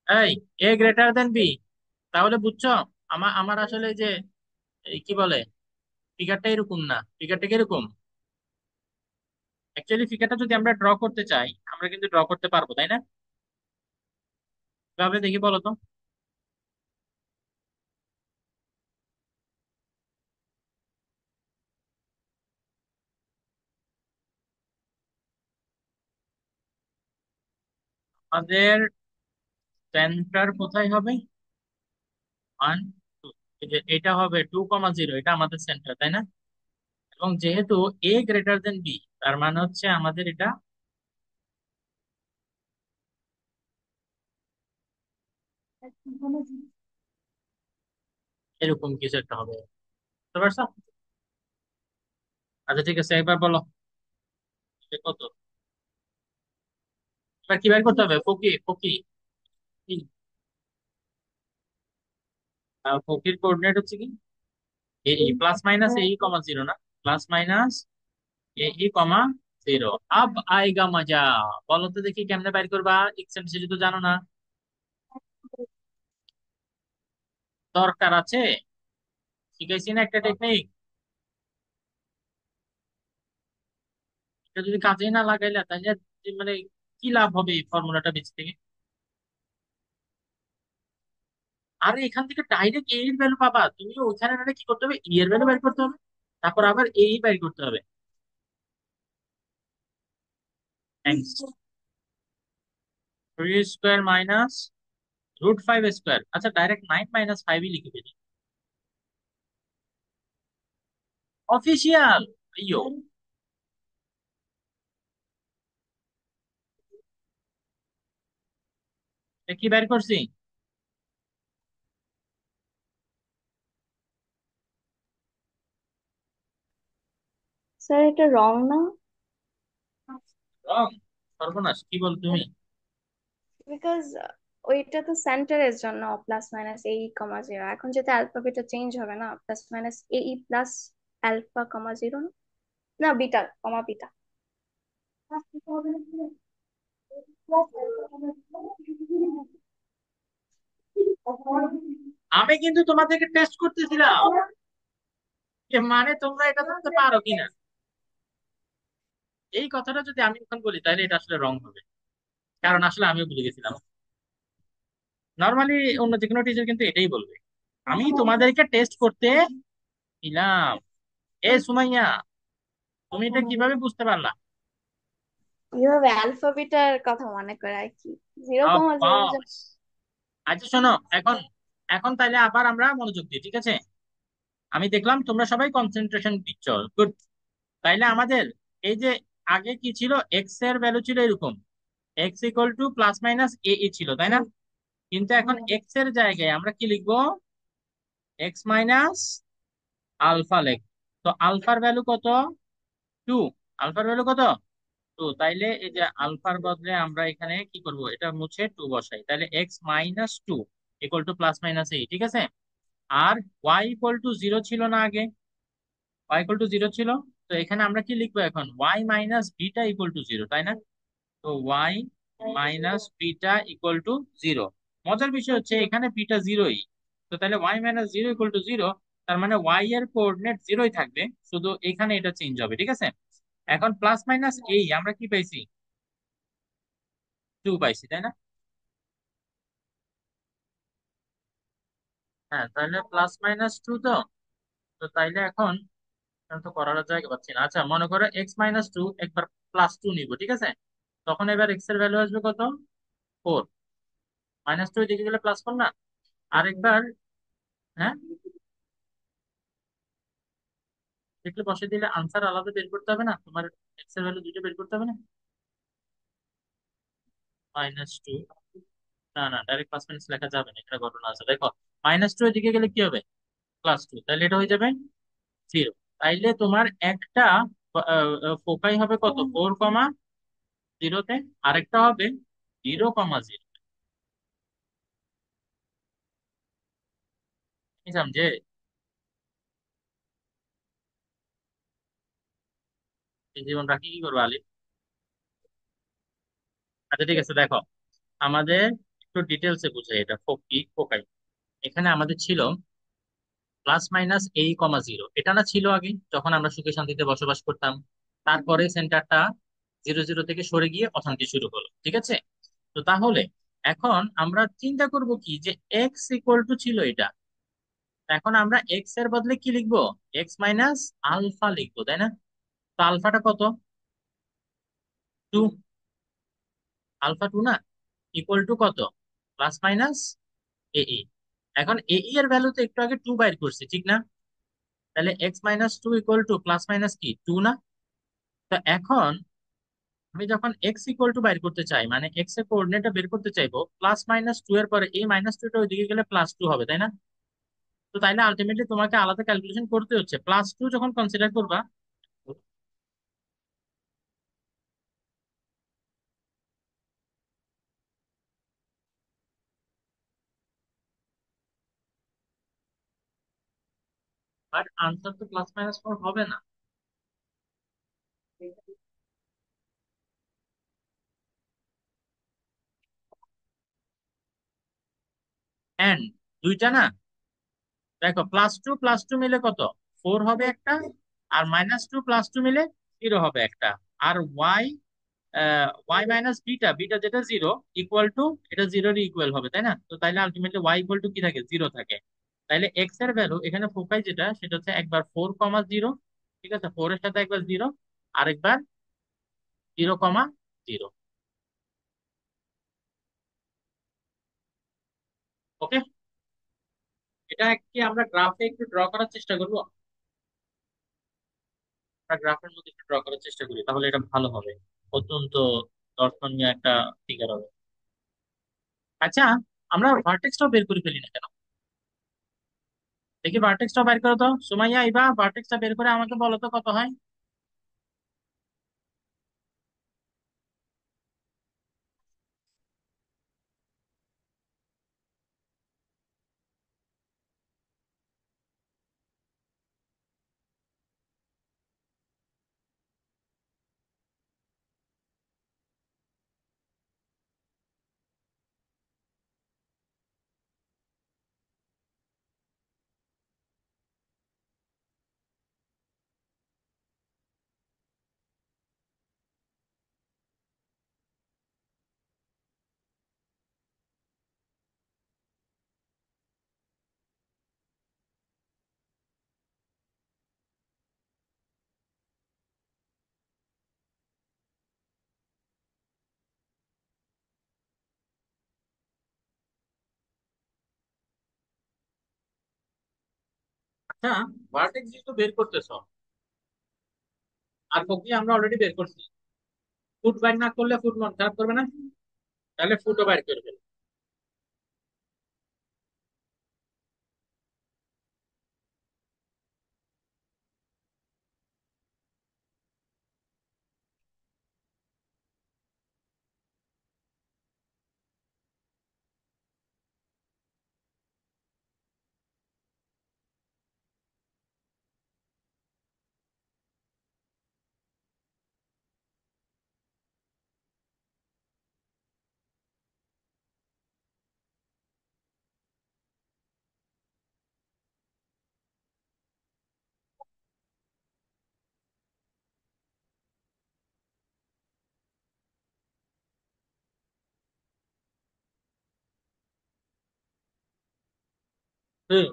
[SPEAKER 1] এই, এ গ্রেটার দেন বি, তাহলে বুঝছো আমার আমার আসলে যে এই কি বলে ফিগারটা এরকম না, ফিগারটা কিরকম? অ্যাকচুয়ালি ফিগারটা যদি আমরা ড্র করতে চাই আমরা কিন্তু ড্র করতে পারবো, তাই না? কিভাবে দেখি বলো তো। আমাদের সেন্টার কোথায় হবে? 1 2, এই যে এটা হবে 2,0, এটা আমাদের সেন্টার, তাই না? এবং যেহেতু এ গ্রেটার দেন বি, তার মানে হচ্ছে আমাদের এটা এরকম কিছু একটা হবে, বুঝতে পারছো? আচ্ছা ঠিক আছে, এবার বলো এটা কত। এবার কি বের করতে হবে? ফকি ফকি কি? ফকির কোঅর্ডিনেট হচ্ছে কি? এই প্লাস মাইনাস এই কমা জিরো না, প্লাস মাইনাস এই কমা জিরো। আব আয়েগা মজা। বলো তো দেখি কেমনে বাইর করবা, এক্সেন্ট তো জানো না। দরকার আছে, শিখাইছি না একটা টেকনিক। এটা যদি কাজে না লাগাইলে তাহলে মানে কি লাভ হবে এই ফর্মুলাটা বেঁচে থেকে? আরে এখান থেকে ডাইরেক্ট এর ভ্যালু পাবা তুমি, ওইখানে না কি করতে হবে, এর ভ্যালু বের করতে হবে, তারপর আবার এই বের করতে হবে। থ্যাংকস। 3 স্কোয়ার মাইনাস √5 স্কোয়ার, আচ্ছা ডাইরেক্ট 9 - 5ই লিখে ফেলি। অফিসিয়াল। আইয়ো, এটা কি বের করছি?
[SPEAKER 2] স্যার এটা রং না?
[SPEAKER 1] রং? সর্বনাশ, কি বল তুমি?
[SPEAKER 2] বিকজ ওইটা তো সেন্টারের জন্য প্লাস মাইনাস এই কমা জিরো, এখন যেটা অ্যালফাবেটটা চেঞ্জ হবে না, প্লাস মাইনাস এই প্লাস অ্যালফা কমা জিরো না, না বিটা কমা বিটা।
[SPEAKER 1] আমি কিন্তু তোমাদেরকে টেস্ট করতেছিলাম যে মানে তোমরা এটা ধরতে পারো কিনা। এই কথাটা যদি আমি এখন বলি তাহলে এটা আসলে রং হবে, কারণ আসলে আমিও ভুলে গেছিলাম। নর্মালি অন্য যে কোনো টিচার কিন্তু এটাই বলবে। আমি তোমাদেরকে টেস্ট করতে দিলাম। এ সুমাইয়া, তুমি এটা কিভাবে বুঝতে পারলা?
[SPEAKER 2] এইভাবে অ্যালফাবেটার কথা মনে করে আর কি, জিরো কমা জিরো।
[SPEAKER 1] বাস। আচ্ছা শোনো, এখন এখন তাইলে আবার আমরা মনোযোগ দিই, ঠিক আছে? আমি দেখলাম তোমরা সবাই কনসেন্ট্রেশন দিচ্ছ, গুড। তাইলে আমাদের এই যে আগে কি ছিল, এক্স এর ভ্যালু ছিল এরকম, x equal to plus minus a ছিল, তাই না? কিন্তু এখন এক্স এর জায়গায় আমরা কি লিখবো? এক্স মাইনাস আলফা লিখ। তো আলফার ভ্যালু কত? 2। আলফার ভ্যালু কত? 2। তাইলে এই যে আলফার বদলে আমরা এখানে কি করব, এটা মুছে 2 বসাই, তাহলে x - 2 equal to plus minus এই, ঠিক আছে? আর y = 0 ছিল না আগে? y = 0 ছিল। তো এখানে আমরা কি লিখবো এখন, y - β = 0, তাই না? তো y - β = 0। মজার বিষয় হচ্ছে এখানে বিটা জিরোই। তো তাহলে y - 0 = 0, তার মানে y এর কোঅর্ডিনেট জিরোই থাকবে, শুধু এখানে এটা চেঞ্জ হবে, ঠিক আছে? এখন প্লাস মাইনাস এই আমরা কি পাইছি? 2 পাইছি, তাই না? হ্যাঁ, তাহলে +-2 তো। তো তাইলে এখন এখন তো করার জায়গা পাচ্ছি না। আচ্ছা মনে করো x - 2 একবার +2 নিব, ঠিক আছে? তখন এবার x এর ভ্যালু আসবে কত? 4। -2 এদিকে গেলে +4 না? আরেকবার। হ্যাঁ, দেখলে বসে দিলে আনসার আলাদা বের করতে হবে না তোমার, এক্স এর ভ্যালু দুটো বের করতে হবে না? -2, না না ডাইরেক্ট প্লাস মাইনাস লেখা যাবে না, এটা ঘটনা আছে দেখো। -2 এদিকে গেলে কি হবে? +2, তাহলে এটা হয়ে যাবে 0। তাইলে তোমার একটা ফোকাই হবে কত, 4,0 তে, আরেকটা হবে 0,0। যে এই জীবন রাখি কি করবো আলিফ। আচ্ছা ঠিক আছে দেখো, আমাদের একটু ডিটেলসে বুঝাই এটা ফোকাই। এখানে আমাদের ছিল +-a, 0 এটা না ছিল আগে যখন আমরা সুখে শান্তিতে বসবাস করতাম। তারপরে সেন্টারটা 0 0 থেকে সরে গিয়ে অশান্তি শুরু হলো, ঠিক আছে? তো তাহলে এখন আমরা চিন্তা করব কি যে এক্স ইকুয়াল টু ছিল এটা। এখন আমরা এক্স এর বদলে কি লিখবো? x-আলফা লিখবো, তাই না? তো আলফাটা কত? 2। আলফা 2 না, ইকুয়াল টু কত? +-ae। এখন ae এর ভ্যালু তো একটু আগে 2 বাইর করছি, ঠিক না? তাহলে x-2 equal to plus minus কি 2 না? তো এখন আমি যখন এক্স ইকুয়াল টু বাইর করতে চাই, মানে এক্স এর কোঅর্ডিনেটটা বের করতে চাইবো, +-2 এর পরে এই -2টা ওইদিকে গেলে +2 হবে, তাই না? তো তাইলে আলটিমেটলি তোমাকে আলাদা ক্যালকুলেশন করতে হচ্ছে, +2 যখন কনসিডার করবা। বাট আনসার তো +-4 হবে না। এন্ড দুইটা না, দেখো +2 +2 মিলে কত? 4 হবে একটা, আর -2 +2 মিলে 0 হবে একটা। আর y বিটা যেটা 0 ইকুয়াল টু, এটা 0 এর ইকুয়াল হবে, তাই না? তো তাইলে আলটিমেটলি y ইকুয়াল টু কি থাকে? 0 থাকে। তাইলে এক্স এর ভ্যালু এখানে ফোকাই যেটা, সেটা হচ্ছে একবার 4,0, ঠিক আছে, 4 এর সাথে একবার 0, আরেকবার 0,0। ওকে, এটা কি আমরা গ্রাফে একটু ড্র করার চেষ্টা করবো? আমরা গ্রাফের মধ্যে একটু ড্র করার চেষ্টা করি, তাহলে এটা ভালো হবে। অত্যন্ত দর্শনীয় একটা ফিগার হবে। আচ্ছা, আমরা ভার্টেক্সটাও বের করে ফেলি না কেন? দেখি ভার্টেক্সটা বের করো তো সুমাইয়া, এবার ভার্টেক্সটা বের করে আমাকে বলো তো কত হয়। আচ্ছা, ভার্টেক্স যেহেতু বের করতেছো, আর প্রক্রিয়া আমরা অলরেডি বের করছি, ফুট বাইর না করলে ফুট মন খারাপ করবে না? তাহলে ফুটও বাইর করবে। হুম।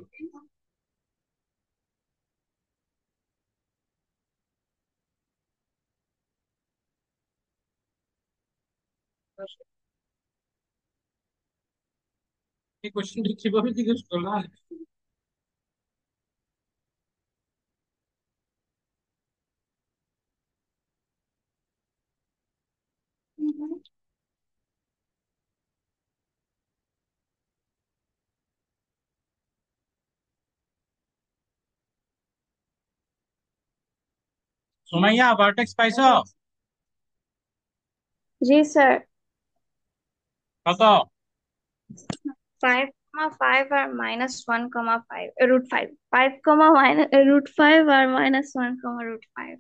[SPEAKER 1] এই কোশ্চেনটা কিভাবে জিজ্ঞেস করলাম? সুমাইয়া, ভার্টেক্স পাইছো?
[SPEAKER 2] জি স্যার।
[SPEAKER 1] কত?
[SPEAKER 2] 5,5 আর -1,5 √5, 5, মাইনাস √5 আর -1, √5।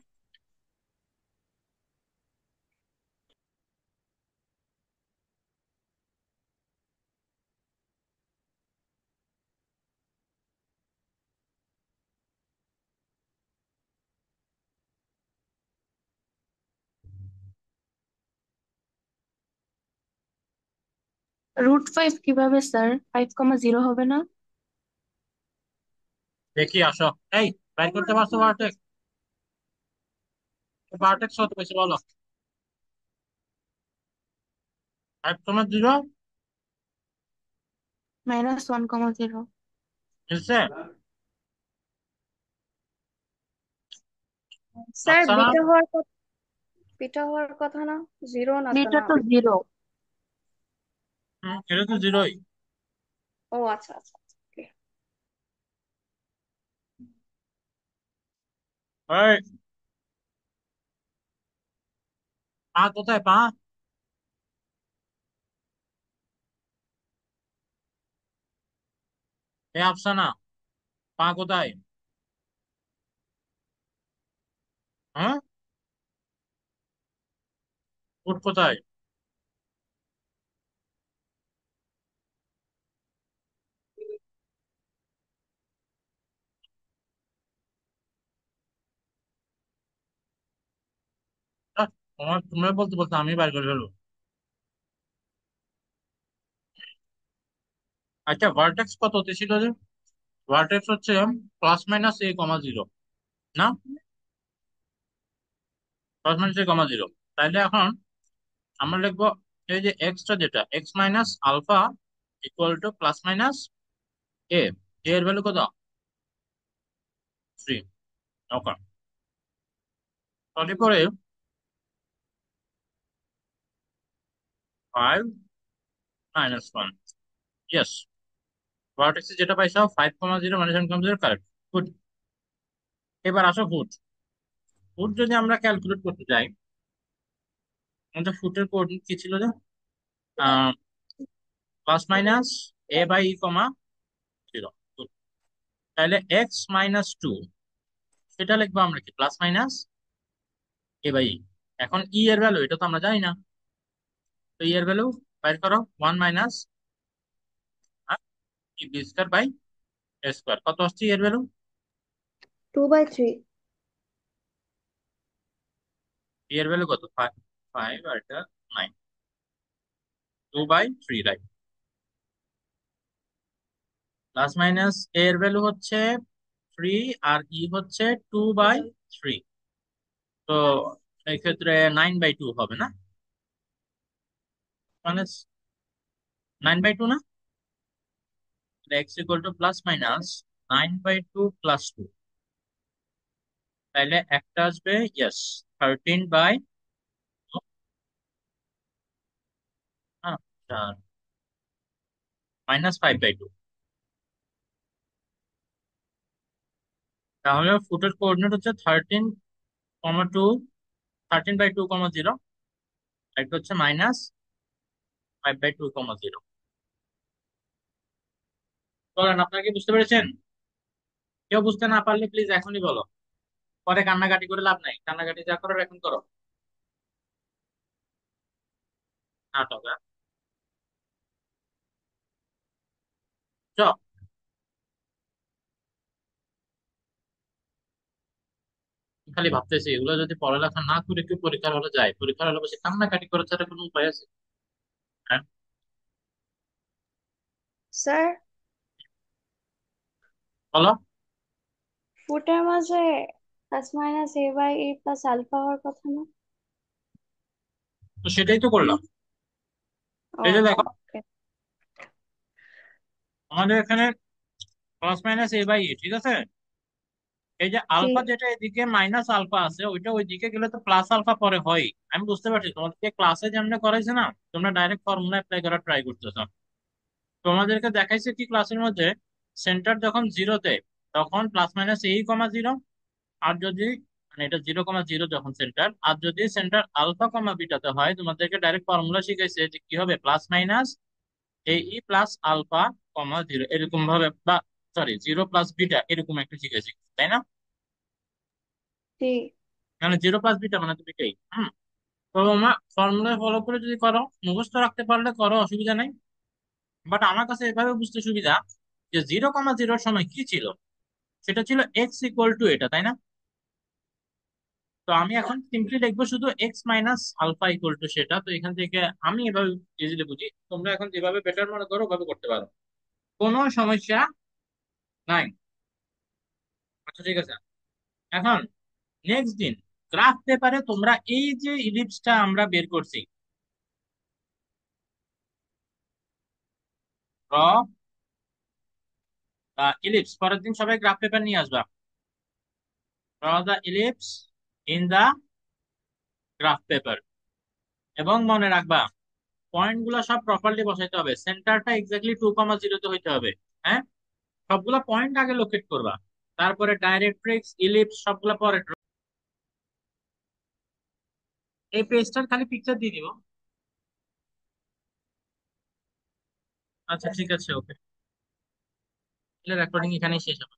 [SPEAKER 3] √5 কিভাবে স্যার? 5,0 হবে না?
[SPEAKER 1] দেখি আসো। এই, বাইর করতে পারছো ভার্টেক্স? ভার্টেক্স কত পেয়েছে বলো। 5,0
[SPEAKER 3] -1,0।
[SPEAKER 1] বুঝছে?
[SPEAKER 2] স্যার
[SPEAKER 1] আচ্ছা না?
[SPEAKER 2] বিটা হওয়ার কথা না, জিরো না তো
[SPEAKER 3] বিটা
[SPEAKER 2] না।
[SPEAKER 3] তো 0।
[SPEAKER 1] এটা তো জিরোই।
[SPEAKER 2] ও আচ্ছা আচ্ছা আচ্ছা, okay.
[SPEAKER 1] এই, পা কোথায় পা? এই আফসানা, পা কোথায়? হ্যাঁ, ফুট কোথায়? আহ, তুমি বলতে বলতে আমি বাইর করে ফেলবো। আচ্ছা, ভার্টেক্স কত হতে ছিল যে? ভার্টেক্স হচ্ছে +-a,0 না? +-a,0। তাইলে এখন আমরা লিখবো, এই যে এক্সটা যেটা x minus alpha equal to +-a, এর ভ্যালু কত? 3। ওকে, তাহলে পরে 5 - 1। ইয়েস, ভার্টেক্সে যেটা পাইছো 5,0 -1,0 কারেক্ট। গুড। এবার আসো ফুট। ফুট যদি আমরা ক্যালকুলেট করতে যাই, আমাদের ফুটের কোঅর্ডিনেট কি ছিল যে? +-a/e, 0। তাহলে x-2, সেটা লিখবো আমরা কি +-a/e। এখন ই এর ভ্যালু এটা তো আমরা জানি না, তো ই এর ভ্যালু বাইর করো। 1 - b square by a square, কত আসছে ই এর ভ্যালু?
[SPEAKER 2] 2/3।
[SPEAKER 1] ই এর ভ্যালু কত? 5। 5 আর এটা 9। 2/3, রাইট। প্লাস মাইনাস এর ভ্যালু হচ্ছে 3, আর ই হচ্ছে 2/3। তো এই ক্ষেত্রে 9/2 হবে না? মানে 9/2 না? X equal two +-9/2 +2। তাইলে একটা আসবে, ইয়েস, 13/, -5/2। তাহলে ফুটের কোঅর্ডিনেট হচ্ছে 13,2, 13/2, একটা হচ্ছে -5/2, 0। বলেন, আপনারা কি বুঝতে পেরেছেন? কেউ বুঝতে না পারলে প্লিজ এখনই বলো, পরে কান্নাকাটি করে লাভ নাই। কান্নাকাটি যা করার এখন করো। নাটক, হ্যাঁ? চল। খালি ভাবতেছি এগুলো যদি পড়ালেখা না করে কেউ পরীক্ষার হলে যায়, পরীক্ষার হলে বসে কান্নাকাটি করে ছাড়া কোনো উপায় আছে? হ্যাঁ,
[SPEAKER 2] স্যার,
[SPEAKER 1] বলো।
[SPEAKER 2] ফুটের মাঝে +-a/e+α হওয়ার কথা না?
[SPEAKER 1] তো সেটাই তো করলাম।
[SPEAKER 2] ও
[SPEAKER 1] এই যে দেখো,
[SPEAKER 2] ওকে।
[SPEAKER 1] আমাদের এখানে +-a/e, ঠিক আছে? এই যে
[SPEAKER 2] জি
[SPEAKER 1] আলফা যেটা এদিকে মাইনাস আলফা আছে, ওইটা ওই দিকে গেলে তো প্লাস আলফা পরে হয়। আমি বুঝতে পারছি তোমাদেরকে ক্লাসে যেমন করাইছে না, তোমরা ডাইরেক্ট ফর্মুলা অ্যাপ্লাই করার ট্রাই করতেছো। তোমাদেরকে দেখাইছে কি ক্লাসের মধ্যে, সেন্টার যখন জিরোতে তখন +-a,0। আর যদি, মানে এটা 0,0 যখন সেন্টার, আর যদি সেন্টার আলফা, বিটাতে হয়, তোমাদেরকে ডাইরেক্ট ফর্মুলা শিখাইছে যে কি হবে, +-ae+α, 0 এরকম ভাবে, বা সরি 0+β এরকম একটা শিখেছি, তাই না?
[SPEAKER 2] জি
[SPEAKER 1] মানে 0+β মানে তো বিটাই। তো তোমরা ফর্মুলা ফলো করে যদি করো, মুখস্থ রাখতে পারলে করো, অসুবিধা নাই। বাট আমার কাছে এভাবে বুঝতে সুবিধা যে 0,0 সময় কি ছিল, সেটা ছিল x ইকুয়াল টু এটা, তাই না? তো আমি এখন সিম্পলি লিখবো শুধু x minus alpha equal to সেটা। তো এখান থেকে আমি এভাবে ইজিলি বুঝি, তোমরা এখন যেভাবে বেটার মনে করো ওভাবে করতে পারো, কোনো সমস্যা নাই। আচ্ছা ঠিক আছে। এখন নেক্সট দিন গ্রাফ পেপারে তোমরা এই যে ইলিপসটা আমরা বের করছি, ড্র দা ইলিপস, পরের দিন সবাই গ্রাফ পেপার নিয়ে আসবা। Draw the ellipse in the graph paper. এবং মনে রাখবা পয়েন্ট গুলা সব প্রপারলি বসাইতে হবে, সেন্টারটা এক্স্যাক্টলি 2,0 তে হইতে হবে। হ্যাঁ, সবগুলা পয়েন্ট আগে লোকেট করবা, তারপরে ডাইরেক্ট্রিক্স ইলিপস সবগুলা পরে এই পেজটার খালি পিকচার দিয়ে দিব। আচ্ছা ঠিক আছে, ওকে, রেকর্ডিং এখানেই শেষ হবে।